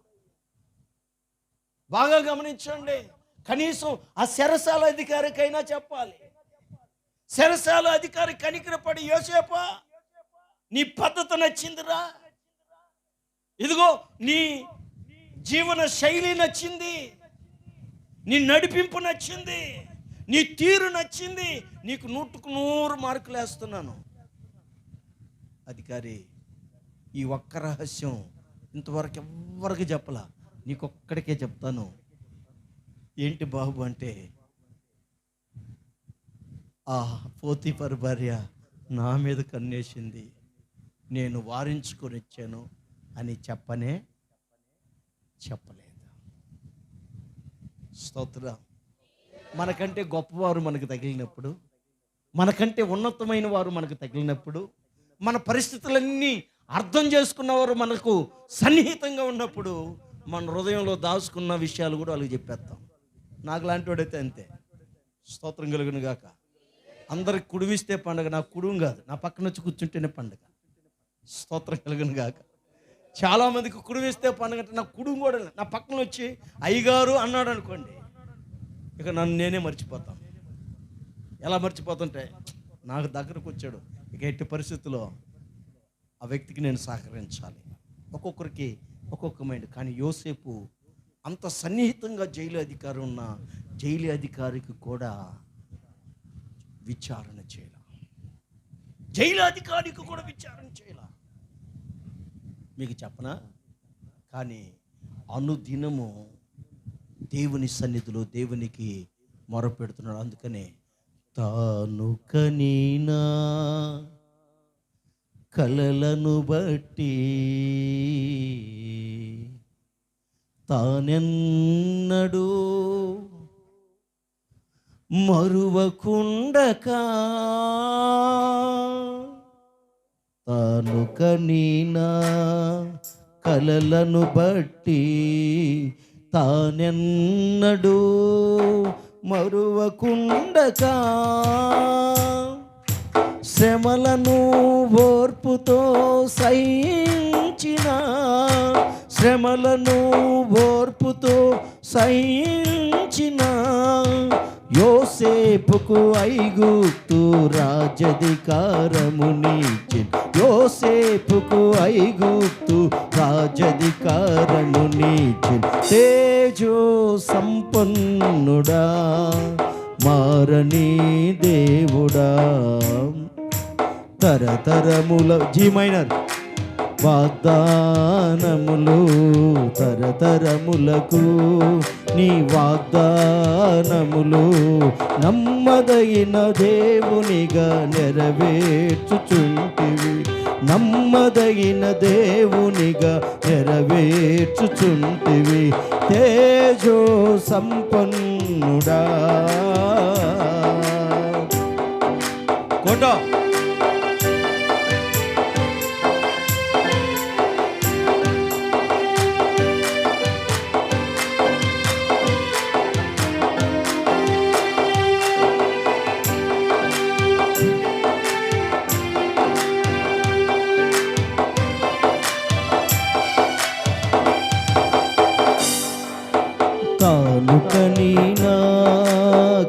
బాగా గమనించండి. కనీసం ఆ చెరసాల అధికారికైనా చెప్పాలి. చెరసాల అధికారి కనికరపడి, యోసేపా నీ పద్ధతి నచ్చిందిరా, ఇదిగో నీ జీవన శైలి నచ్చింది, నీ నడిపింపు నచ్చింది, నీ తీరు నచ్చింది, నీకు 100కు 100 మార్కులు వేస్తున్నాను. అధికారి ఈ ఒక్క రహస్యం ఇంతవరకు ఎవ్వరికి చెప్పలా, నీకొక్కడికే చెప్తాను. ఏంటి బాబు అంటే, ఆ పోతీఫర్ భార్య నా మీద కన్నేసింది, నేను వారించుకొని ఇచ్చాను అని చెప్పలేదు. స్తోత్రం. మనకంటే గొప్పవారు మనకు తగిలినప్పుడు, మనకంటే ఉన్నతమైన వారు మనకు తగిలినప్పుడు, మన పరిస్థితులన్నీ అర్థం చేసుకున్నవారు మనకు సన్నిహితంగా ఉన్నప్పుడు, మన హృదయంలో దాచుకున్న విషయాలు కూడా వాళ్ళకి చెప్పేస్తాం. నాకు లాంటి వాడైతే అంతే. స్తోత్రం కలుగును గాక. అందరికి కుడివిస్తే పండుగ, నాకు కుడుం కాదు, నా పక్కన వచ్చి కూర్చుంటేనే పండుగ. స్తోత్రం కలుగును గాక. చాలామందికి కుడివిస్తే పండుగ అంటే నాకు కుడుం కూడా, నా పక్కన వచ్చి అయ్యగారు అన్నాడు అనుకోండి, ఇక నన్ను నేనే మర్చిపోతాను. ఎలా మర్చిపోతుంటే, నాకు దగ్గరకు వచ్చాడు, ఇక ఎట్టి పరిస్థితుల్లో ఆ వ్యక్తికి నేను సహకరించాలి. ఒక్కొక్కరికి ఒక్కొక్క మైండ్. కానీ యోసేపు అంత సన్నిహితంగా జైలు అధికారి ఉన్న జైలు అధికారికి కూడా విచారణ చేయాల. జైలు అధికారికి కూడా విచారణ చేయాల. మీకు చెప్పనా? కానీ అనుదినము దేవుని సన్నిధిలో దేవునికి మొరపెడుతున్నాడు. అందుకనే తాను కనీనా కలలను బట్టి తానెన్నడూ మరువకుండకా, తాను కనీనా కలలను బట్టి తానెన్నడూ మరువకుండకా, శ్రమలను ఓర్పుతో సహించిన, శ్రమలను ఓర్పుతో సహించిన యోసేపుకు ఐగుప్తు రాజధికారమునిచ్చెను. యోసేపుకు ఐగుప్తు రాజధికారమునిచ్చెను. తేజో సంపన్నుడా మారని దేవుడా, తరతరముల జీ మైనర్ వాగ్దానములు తరతరములకు నీ వాగ్దానములు నమ్మదగిన దేవునిగా నెరవేర్చుచుంటివి, నమ్మదగిన దేవునిగా నెరవేర్చుచుంటివి. తేజో సంపన్నుడా కోట తాను కనీనా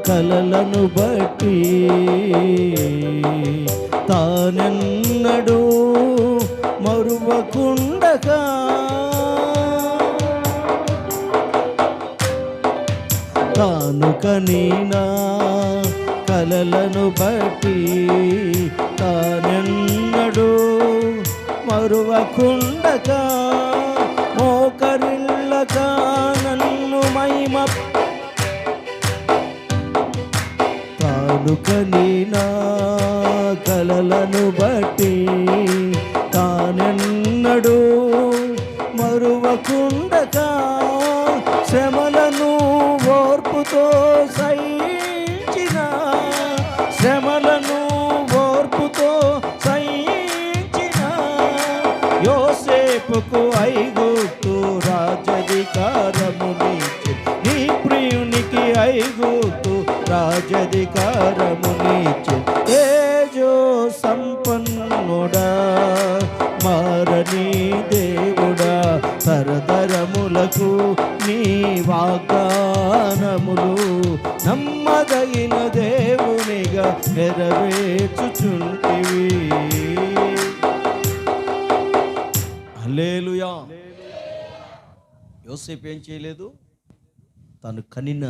కలలను బట్టి తానెన్నడూ మరువకుండగా, తాను కనీనా కలలను బట్టి తానెన్నడూ మరువకుండగా, మోకరిల్లగా నన్ను మహిమ తాను కనీనా కలలను బట్టి తానెన్నడూ మరువకుండగా శ్రమలను ఓర్పుతో సహించిన, శ్రమలను ఓర్పుతో సహించిన యోసేపుకు ఐగుప్తు రాజధికారమునిచ్చి, నీ ప్రియునికి ఐగుప్తు రాజధికారమునిచ్చి, తేజో సంపన్నుడా మారని దేవుడా, తరతరములకు నీ వాగ్దానములు నమ్మదగిన దేవునిగా నెరవేర్చుచుంటివి. హల్లెలూయా. యోసేపు ఏం చేయలేదు? తను కనిన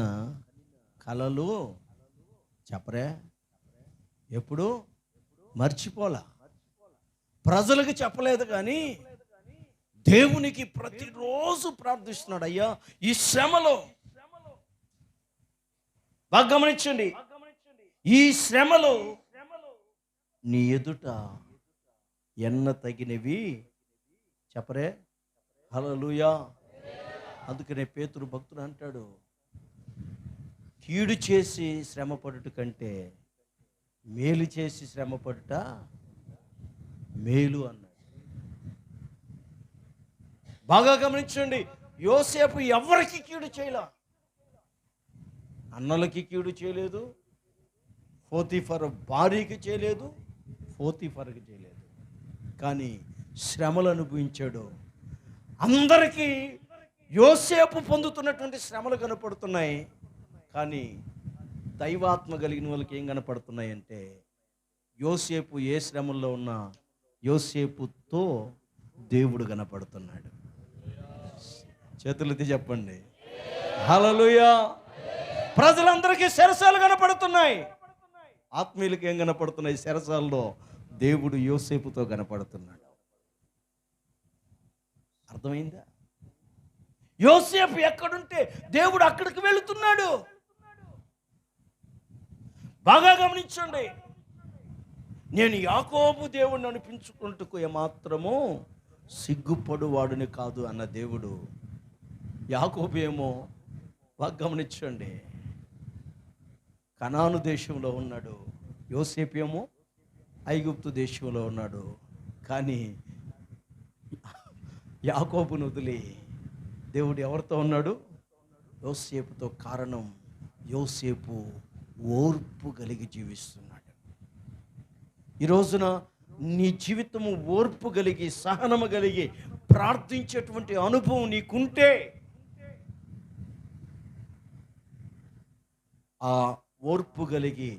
కలలు చెప్పరే, ఎప్పుడు మర్చిపోలా. ప్రజలకు చెప్పలేదు, కానీ దేవునికి ప్రతిరోజు ప్రార్థిస్తున్నాడు. అయ్యా, ఈ శ్రమలో బాగా గమనించండి, ఈ శ్రమలో నీ ఎదుట ఎన్న తగినవి చెప్పరే. హల్లెలూయా. అందుకనే పేతురు భక్తుడు అంటాడు, కీడు చేసి శ్రమపడుట కంటే మేలు చేసి శ్రమపడుట మేలు అన్నాడు. బాగా గమనించండి, యోసేపు ఎవరికి కీడు చేయలే. అన్నలకి కీడు చేయలేదు, పోతీఫర్ భార్యకి చేయలేదు, పోతీఫర్కి చేయలేదు, కానీ శ్రమలు అనుభవించాడు. అందరికీ యోసేపు పొందుతున్నటువంటి శ్రమలు కనపడుతున్నాయి, కానీ దైవాత్మ కలిగిన వాళ్ళకి ఏం కనపడుతున్నాయి అంటే, యోసేపు ఏ శ్రమల్లో ఉన్నా యోసేపుతో దేవుడు కనపడుతున్నాడు. చేతులెత్తి చెప్పండి హల్లెలూయా. ప్రజలందరికీ శరసాలు కనపడుతున్నాయి, ఆత్మీయులకి ఏం కనపడుతున్నాయి? శరసాల్లో దేవుడు యోసేపుతో కనపడుతున్నాడు. అర్థమైందా? యోసేపు ఎక్కడుంటే దేవుడు అక్కడికి వెళుతున్నాడు. బాగా గమనించండి, నేను యాకోబు దేవుడిని అనిపించుకుంటూ ఏమాత్రము సిగ్గుపడువాడుని కాదు అన్న దేవుడు యాకోబు ఏమో బాగా గమనించండి కనాను దేశంలో ఉన్నాడు, యోసేపు ఏమో ఐగుప్తు దేశంలో ఉన్నాడు. కానీ యాకోబును వదిలి దేవుడు ఎవరితో ఉన్నాడు? యోసేపుతో. కారణం, యోసేపు ఓర్పు కలిగి జీవిస్తున్నాడు. ఈ రోజున నీ జీవితము ఓర్పు కలిగి, సహనము కలిగి ప్రార్థించేటువంటి అనుభవం నీకుంటే, ఆ ఓర్పు కలిగి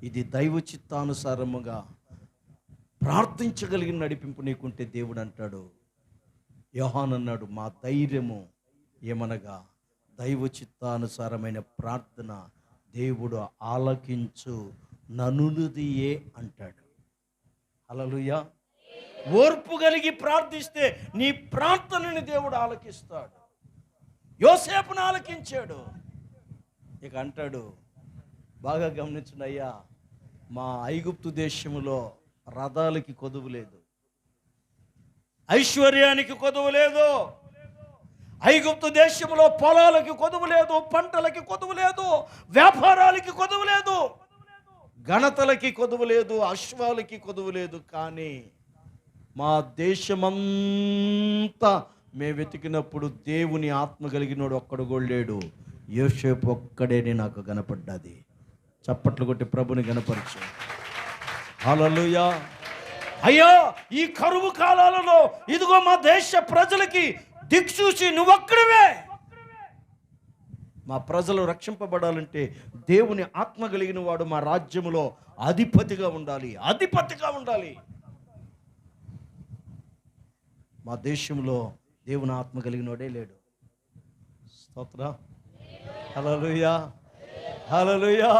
ఇది దైవ చిత్తానుసారముగా ప్రార్థించగలిగిన నడిపింపు నీకుంటే, దేవుడు అంటాడు, యోహాను అన్నాడు, మా ధైర్యము ఏమనగా దైవ చిత్తానుసారమైన ప్రార్థన దేవుడు ఆలకించు ననులుదియే అంటాడు. హల్లెలూయా. ఓర్పు కలిగి ప్రార్థిస్తే నీ ప్రార్థనని దేవుడు ఆలకిస్తాడు. యోసేపును ఆలకించాడు. ఇక అంటాడు, బాగా గమనించండి అయ్యా, మా ఐగుప్తు దేశములో రథాలకి కొదువు లేదు, ఐశ్వర్యానికి కొదువు లేదు, ఐగుప్తు దేశంలో పొలాలకి కొదువు లేదు, పంటలకి కొదువు లేదు, వ్యాపారాలకి కొదువు లేదు, ఘనతలకి కొదువు లేదు, అశ్వాలకి కొదువు లేదు. కానీ మా దేశమంతా మేము వెతికినప్పుడు దేవుని ఆత్మ కలిగినోడు ఒక్కడు కూడా లేడు, యోసేపు ఒక్కడేనే నాకు కనపడ్డది. చప్పట్లు కొట్టి ప్రభుని కనపరచు. హల్లెలూయా. అయ్యా, ఈ కరువు కాలాలలో ఇదిగో మా దేశ ప్రజలకి దిక్సూచి నువ్వొక్కడివే. మా ప్రజలు రక్షింపబడాలంటే దేవుని ఆత్మ కలిగిన వాడు మా రాజ్యములో అధిపతిగా ఉండాలి, అధిపతిగా ఉండాలి. మా దేశంలో దేవుని ఆత్మ కలిగిన వాడే లేడు. స్తోత్రం. హల్లెలూయా, హల్లెలూయా.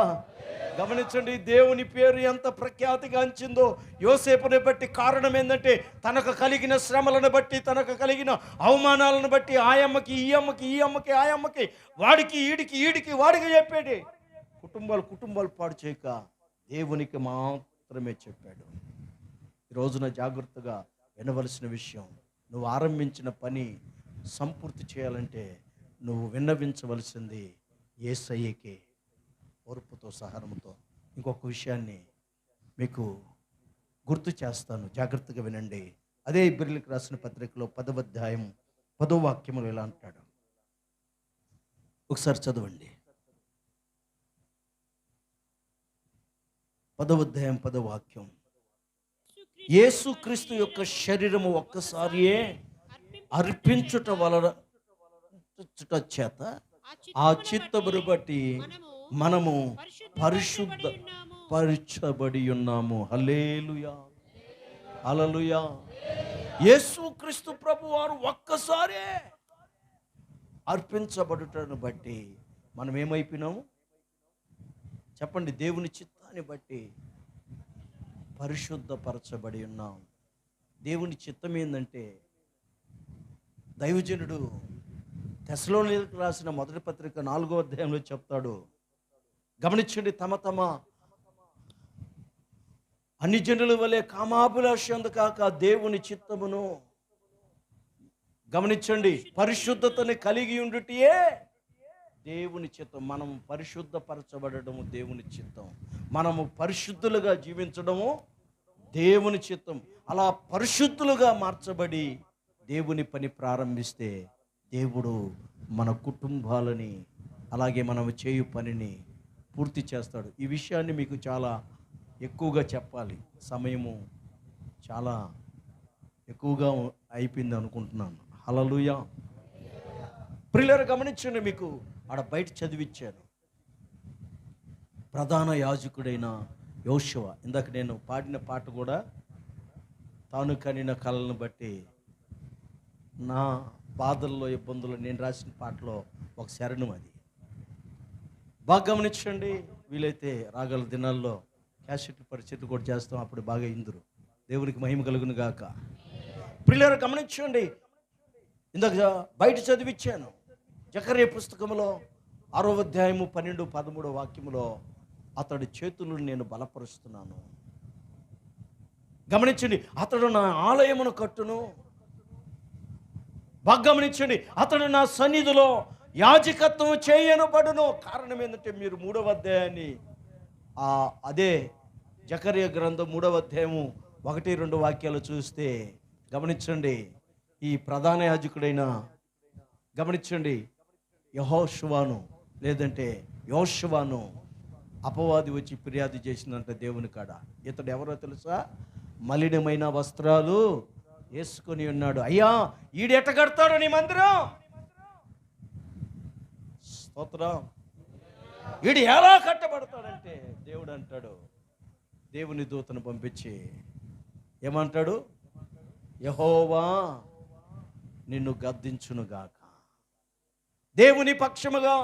గమనించండి, దేవుని పేరు ఎంత ప్రఖ్యాతిగాంచిందో యోసేపుని బట్టి. కారణం ఏంటంటే, తనకు కలిగిన శ్రమలను బట్టి, తనకు కలిగిన అవమానాలను బట్టి, ఆయమ్మకి ఈ అమ్మకి, ఈ అమ్మకి ఆ అమ్మకి, వాడికి ఈడికి, ఈడికి వాడికి చెప్పాడు. కుటుంబాలు పాడు చేయక దేవునికి మాత్రమే చెప్పాడు. ఈ రోజున జాగ్రత్తగా వినవలసిన విషయం. నువ్వు ఆరంభించిన పని సంపూర్తి చేయాలంటే నువ్వు విన్నవించవలసింది యేసయ్యకే, ఓర్పుతో సహనముతో. ఇంకొక విషయాన్ని మీకు గుర్తు చేస్తాను, జాగ్రత్తగా వినండి. అదే ఇబ్రీయులకు రాసిన పత్రికలో 10వ అధ్యాయం 10వ వాక్యములో ఇలా అంటాడు. ఒకసారి చదవండి. 10వ అధ్యాయం 10వ వాక్యం. యేసుక్రీస్తు యొక్క శరీరము ఒక్కసారియే అర్పించుట వలన చేత ఆ చిత్తమును బట్టి మనము పరిశుద్ధ పరచబడి ఉన్నాము. హల్లెలూయా, హల్లెలూయా. యేసుక్రీస్తు ప్రభు వారు ఒక్కసారే అర్పించబడుటను బట్టి మనం ఏమైపోయినాము చెప్పండి? దేవుని చిత్తాన్ని బట్టి పరిశుద్ధపరచబడి ఉన్నాం. దేవుని చిత్తం ఏంటంటే, దైవజనుడు తెస్సలోనికీయులకు రాసిన మొదటి పత్రిక 4వ అధ్యాయంలో చెప్తాడు. గమనించండి, తమ తమ అన్ని జనుల వలె కామాభిలాష కాక దేవుని చిత్తమును, గమనించండి, పరిశుద్ధతని కలిగి ఉండుటయే దేవుని చిత్తం. మనం పరిశుద్ధపరచబడము దేవుని చిత్తం. మనము పరిశుద్ధులుగా జీవించడము దేవుని చిత్తం. అలా పరిశుద్ధులుగా మార్చబడి దేవుని పని ప్రారంభిస్తే దేవుడు మన కుటుంబాలని, అలాగే మనం చేయు పనిని పూర్తి చేస్తాడు. ఈ విషయాన్ని మీకు చాలా ఎక్కువగా చెప్పాలి, సమయము చాలా ఎక్కువగా అయిపోయింది అనుకుంటున్నాను. హల్లెలూయా. ప్రియులారా, గమనించండి, మీకు ఆడ బయట చదివిచ్చాను. ప్రధాన యాజకుడైన యోషువ, ఇందాక నేను పాడిన పాట కూడా తాను కనిన కళలను బట్టి నా బాధల్లో ఇబ్బందులు నేను రాసిన పాటలో ఒక శరణం అది. బాగా గమనించండి, వీలైతే రాగల దినాల్లో క్యాసెట్ పరిస్థితి కూడా చేస్తాం, అప్పుడు బాగా ఇందురు. దేవునికి మహిమ కలుగును గాక. ప్రియులారా, గమనించండి, ఇందాక బయట చదివిచ్చాను. జకర్యా పుస్తకంలో 6వ అధ్యాయము 12, 13 వాక్యములో అతడి చేతులను నేను బలపరుస్తున్నాను. గమనించండి, అతడు నా ఆలయమును కట్టును. బాగా గమనించండి, అతడు నా సన్నిధిలో యాజకత్వం చేయనబడును. కారణం ఏంటంటే, మీరు 3వ అధ్యాయాన్ని అదే జకర్యా గ్రంథం 3వ అధ్యాయము 1, 2 వాక్యాలు చూస్తే గమనించండి, ఈ ప్రధాన యాజకుడైన, గమనించండి, యెహోషువను లేదంటే యోషువను అపవాది వచ్చి ఫిర్యాదు చేసిందంట దేవుని కాడ. ఇతడు ఎవరో తెలుసా? మలినమైన వస్త్రాలు వేసుకొని ఉన్నాడు. అయ్యా, ఈడు ఎట్ట కడతాడు నీ మందిరం? స్తోత్రం. ఈడు ఎలా కట్టబడతాడంటే దేవుడు అంటాడు, దేవుని దూతను పంపించి ఏమంటాడు? యెహోవా నిన్ను గద్దించునుగాక. దేవుని పక్షముగా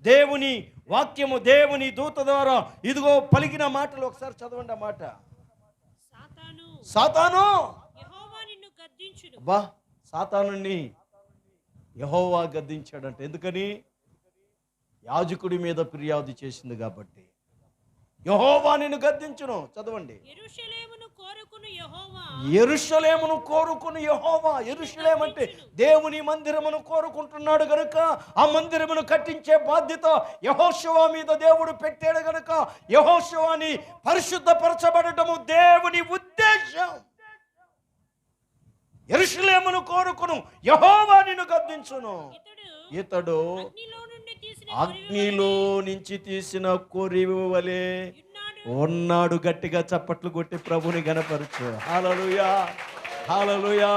దేవుని వాక్యము, దేవుని దూత ద్వారా ఇదిగో పలికిన మాటలు ఒకసారి చదవండి. ఆ మాట, సాతాను అబ్బా, సాతానుని యెహోవా గద్దించాడంట. ఎందుకని? యాజకుడి మీద ఫిర్యాదు చేసింది కాబట్టి. యెహోవా నిన్ను గద్దించును. చదవండి. యెరూషలేమును కోరుకుని యెహోవా, యెరూషలేము అంటే దేవుని మందిరమును కోరుకుంటున్నాడు గనుక ఆ మందిరమును కట్టించే బాధ్యత యెహోషువ మీద దేవుడు పెట్టాడు గనుక యెహోషువని పరిశుద్ధపరచబడటము దేవుని ఉద్దేశం. యెరూషలేమును కోరుకును యెహోవా నిన్ను గద్దించును. ఇతడు అగ్నిలో నుంచి తీసిన కొరివి వలె ఉన్నాడు. గట్టిగా చప్పట్లు కొట్టి ప్రభుని గణపరచు. హల్లెలూయా, హల్లెలూయా.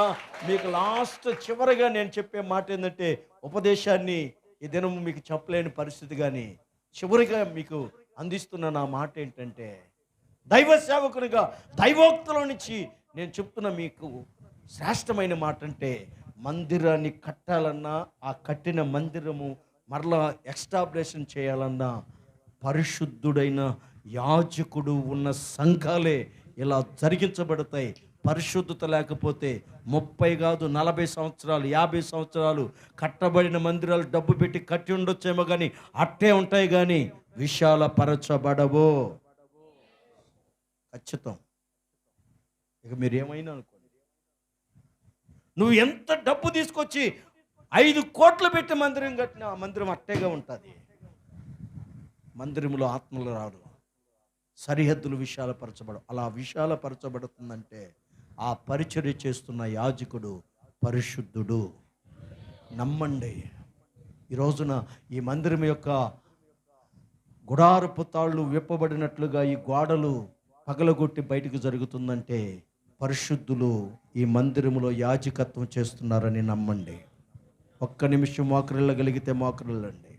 మీకు లాస్ట్ చివరిగా నేను చెప్పే మాట ఏంటంటే, ఉపదేశాన్ని ఈ దినం మీకు చెప్పలేని పరిస్థితి, కానీ చివరిగా మీకు అందిస్తున్న నా మాట ఏంటంటే, దైవ సేవకునిగా దైవోక్తుల నుంచి నేను చెప్తున్న మీకు శ్రేష్టమైన మాట అంటే, మందిరాన్ని కట్టాలన్నా, ఆ కట్టిన మందిరము మరలా ఎస్టాబ్లిషన్ చేయాలన్నా పరిశుద్ధుడైన యాజకుడు ఉన్న సంఘాలే ఇలా జరిగించబడతాయి. పరిశుద్ధత లేకపోతే 30 కాదు 40 సంవత్సరాలు 50 సంవత్సరాలు కట్టబడిన మందిరాలు డబ్బు పెట్టి కట్టి ఉండొచ్చేమో, కానీ అట్టే ఉంటాయి, కానీ విశాలపరచబడవు. ఖచ్చితం. ఇక మీరు ఏమైనా అనుకోండి, నువ్వు ఎంత డబ్బు తీసుకొచ్చి 5 కోట్లు పెట్టి మందిరం కట్టినా ఆ మందిరం అట్టేగా ఉంటుంది. మందిరంలో ఆత్మలు రాడు, సరిహద్దులు విశాలపరచబడు. అలా విశాలపరచబడుతుందంటే ఆ పరిచర్య చేస్తున్న యాజకుడు పరిశుద్ధుడు. నమ్మండి. ఈ రోజున ఈ మందిరం యొక్క గుడారపు తాళ్ళు విప్పబడినట్లుగా ఈ గోడలు పగలగొట్టి బయటకు జరుగుతుందంటే పరిశుద్ధులు ఈ మందిరములో యాజకత్వం చేస్తున్నారని నమ్మండి. ఒక్క నిమిషం మోకరిల్లగలిగితే మోకరిల్లండి,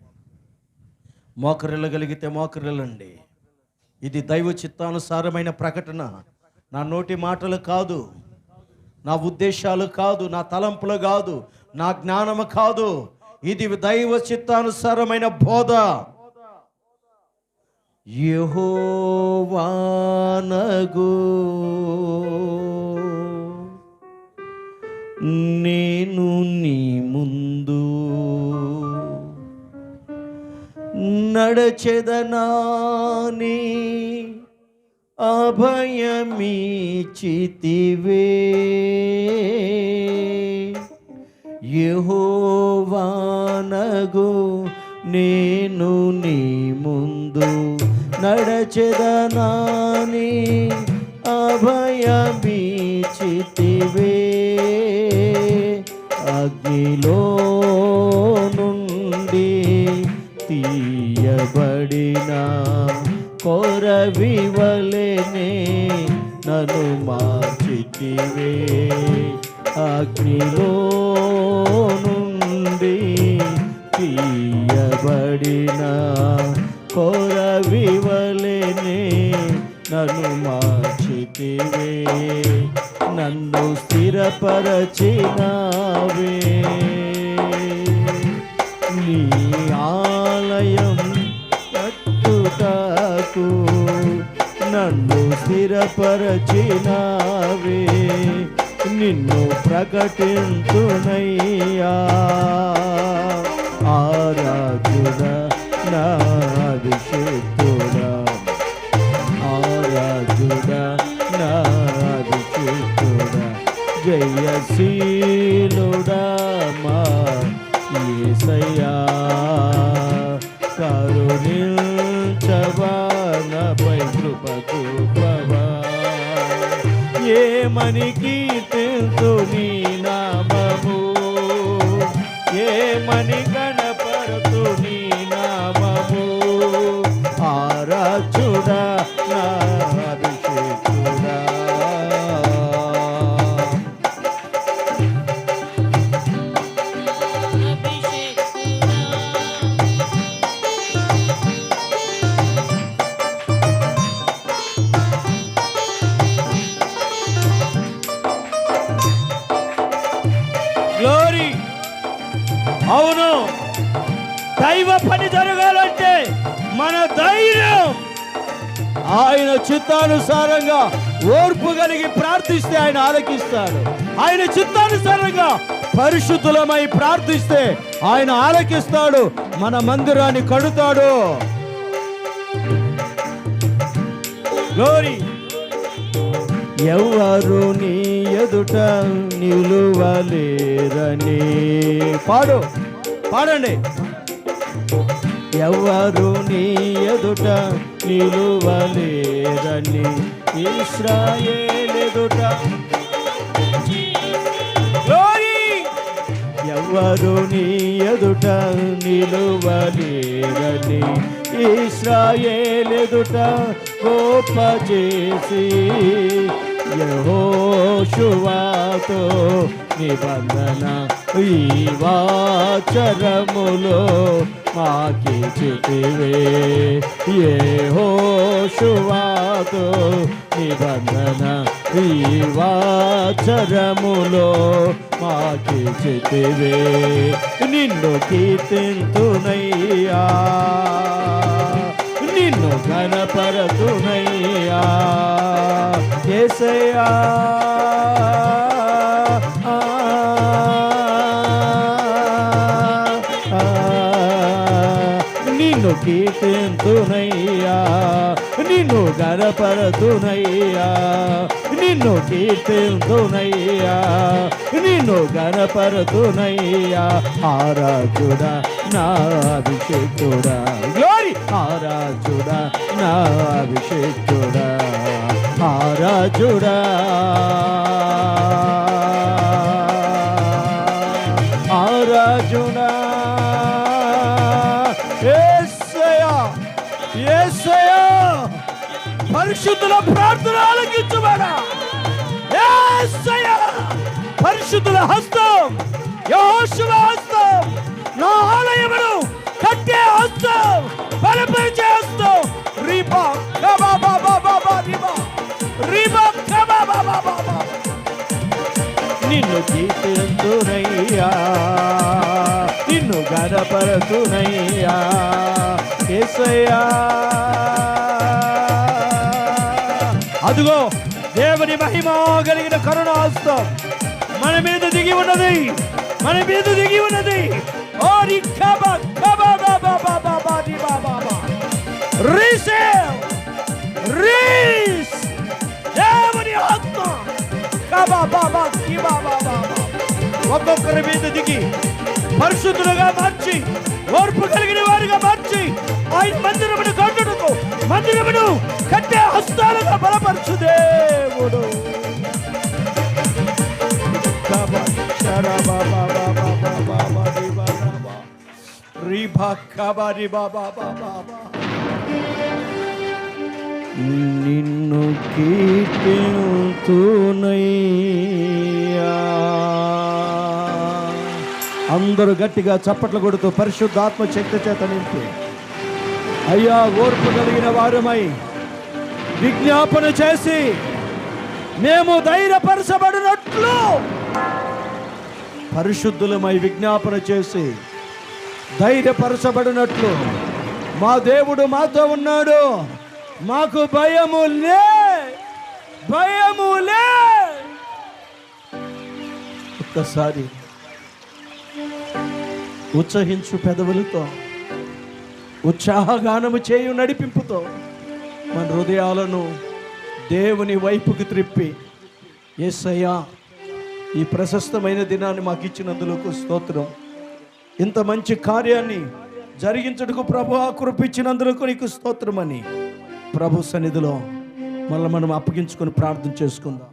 మోకరిల్లగలిగితే మోకరిల్లండి. ఇది దైవ చిత్తానుసారమైన ప్రకటన. నా నోటి మాటలు కాదు, నా ఉద్దేశాలు కాదు, నా తలంపులు కాదు, నా జ్ఞానము కాదు. ఇది దైవ చిత్తానుసారమైన బోధ. యెహోవానగు నేను నీ ముందు నడచెదనాని అభయమిచితివే. యెహోవానగు నేను నీ ముందు నడచెదనాని అభయమిచితివే. అగ్నిలో నుండి తీయబడిన కొరవివలెనే నన్ను మార్చితివే. అగ్నిలో నుండి తీయబడిన కొరవివలెనే నన్ను మార్చితివే. నన్ను స్థిరపరచినావే. నీ ఆలయం కట్టుటకు నన్ను స్థిరపరచినావే. నిన్ను ప్రకటింతునయ్యా. ఆరాధుడా నా అభిషేకుడా, ఆరాధుడా నా అభిషేకుడా, జయశీలుడా మా యేసయ్యా. కరుణించవా నాపై కృప చూపవా. ఏమని కీర్తింతు నీ నామము, ఏమని గణపరతు నీ నామము. ఆరాధుడా నా అభిషేకుడా. గ్లోరీ. అవును, దైవ పని జరగాలంటే మన ధైర్యం ఆయన చిత్తానుసారంగా ఓర్పు కలిగి ప్రార్థిస్తే ఆయన ఆలకిస్తాడు. ఆయన చిత్తానుసారంగా పరిశుద్ధులమై ప్రార్థిస్తే ఆయన ఆలకిస్తాడు, మన మందిరాన్ని కడుతాడు. గ్లోరీ. ఎవరు నీ ఎదుట నిలువలేరని పాడండి. ఎవరు నీ ఎదుట నిలువలేరని ఇశ్రాయేలు ఎదుట. ఎవరు నీ ఎదుట నిలువలేరని ఇశ్రాయేలు ఎదుట గొప్ప చేసి యెహోషువతో నిబంధన ఈ వాచరములో మాకిచ్చితివే. యెహోషువతో నిబంధన ఈ వాచరములో మాకిచ్చితివే. నిన్ను కీర్తింతునయ్యా, నిన్ను ఘనపరతునయ్యా. యేసయ్యా నిన్ను కీర్తింతునయ్యా, నిన్ను ఘనపరతునయ్యా, నిన్ను నిన్ను కీర్తింతునయ్యా, నిన్ను గణపరుతునయ్యా. ఆరాధుడా నా అభిషేకుడా, గ్లోరీ. ఆరాధుడా నా అభిషేకుడా, ఆరాధుడా, ఆరాధుడా. యేసయ్యా, యేసయ్యా, పరిశుద్ధుల ప్రార్థన ఆలకించువాడా. యేసయ్యా, పరిశుద్ధుల హస్తం, యెహోషువ హస్తం, నా ఆలయమును కట్టే హస్తం, బలపరిచే హస్తం. రీబా కబా బాబా బాబా రీబా, రీబా కబా బాబా బాబా. నిన్ను కీర్తింతునయ్యా, నిన్ను గణపరతునయ్యా. యేసయ్యా, అదుగో దేవుని మహిమ కలిగిన కరుణాస్తం మన మీద దిగి ఉన్నది, మన మీద దిగి ఉన్నది. ఓరి కబా కబా బాబా బాబా బాబా బాబా. రిసీవ్, రీస్ దేవుని ఆత్మ. కబా బాబా కిబా బాబా. ఒక్కొక్కరి మీద దిగి పరిశుద్ధులుగా మార్చి, ఓర్పు కలిగిన వారిగా మార్చి, ఆయన మందిరమును కట్టుటకు, మందిరమును కట్టే హస్తాలుగా బలపరచు దేవుడు. నిన్ను కీర్తింతునయ్యా. అందరూ గట్టిగా చప్పట్లు కొడుతూ పరిశుద్ధాత్మ శక్తి చేత నింపి, అయ్యా ఓర్పు కలిగిన వారమై విజ్ఞాపన చేసి మేము ధైర్యపరచబడినట్లు, పరిశుద్ధులమై విజ్ఞాపన చేసి ధైర్యపరచబడినట్లు, మా దేవుడు మాతో ఉన్నాడు, మాకు భయము లే, భయము లే. ఒక్కసారి ఉత్సహించు పెదవులతో, ఉత్సాహగానము చేయు నడిపింపుతో మన హృదయాలను దేవుని వైపుకి త్రిప్పి, యేసయ్యా ఈ ప్రశస్తమైన దినాన్ని మాకు ఇచ్చినందుకు స్తోత్రం, ఇంత మంచి కార్యాన్ని జరిగించుటకు ప్రభువా కృపించినందుకు నీకు స్తోత్రమని ప్రభు సన్నిధిలో మళ్ళీ మనం అప్పగించుకొని ప్రార్థన చేసుకుందాం.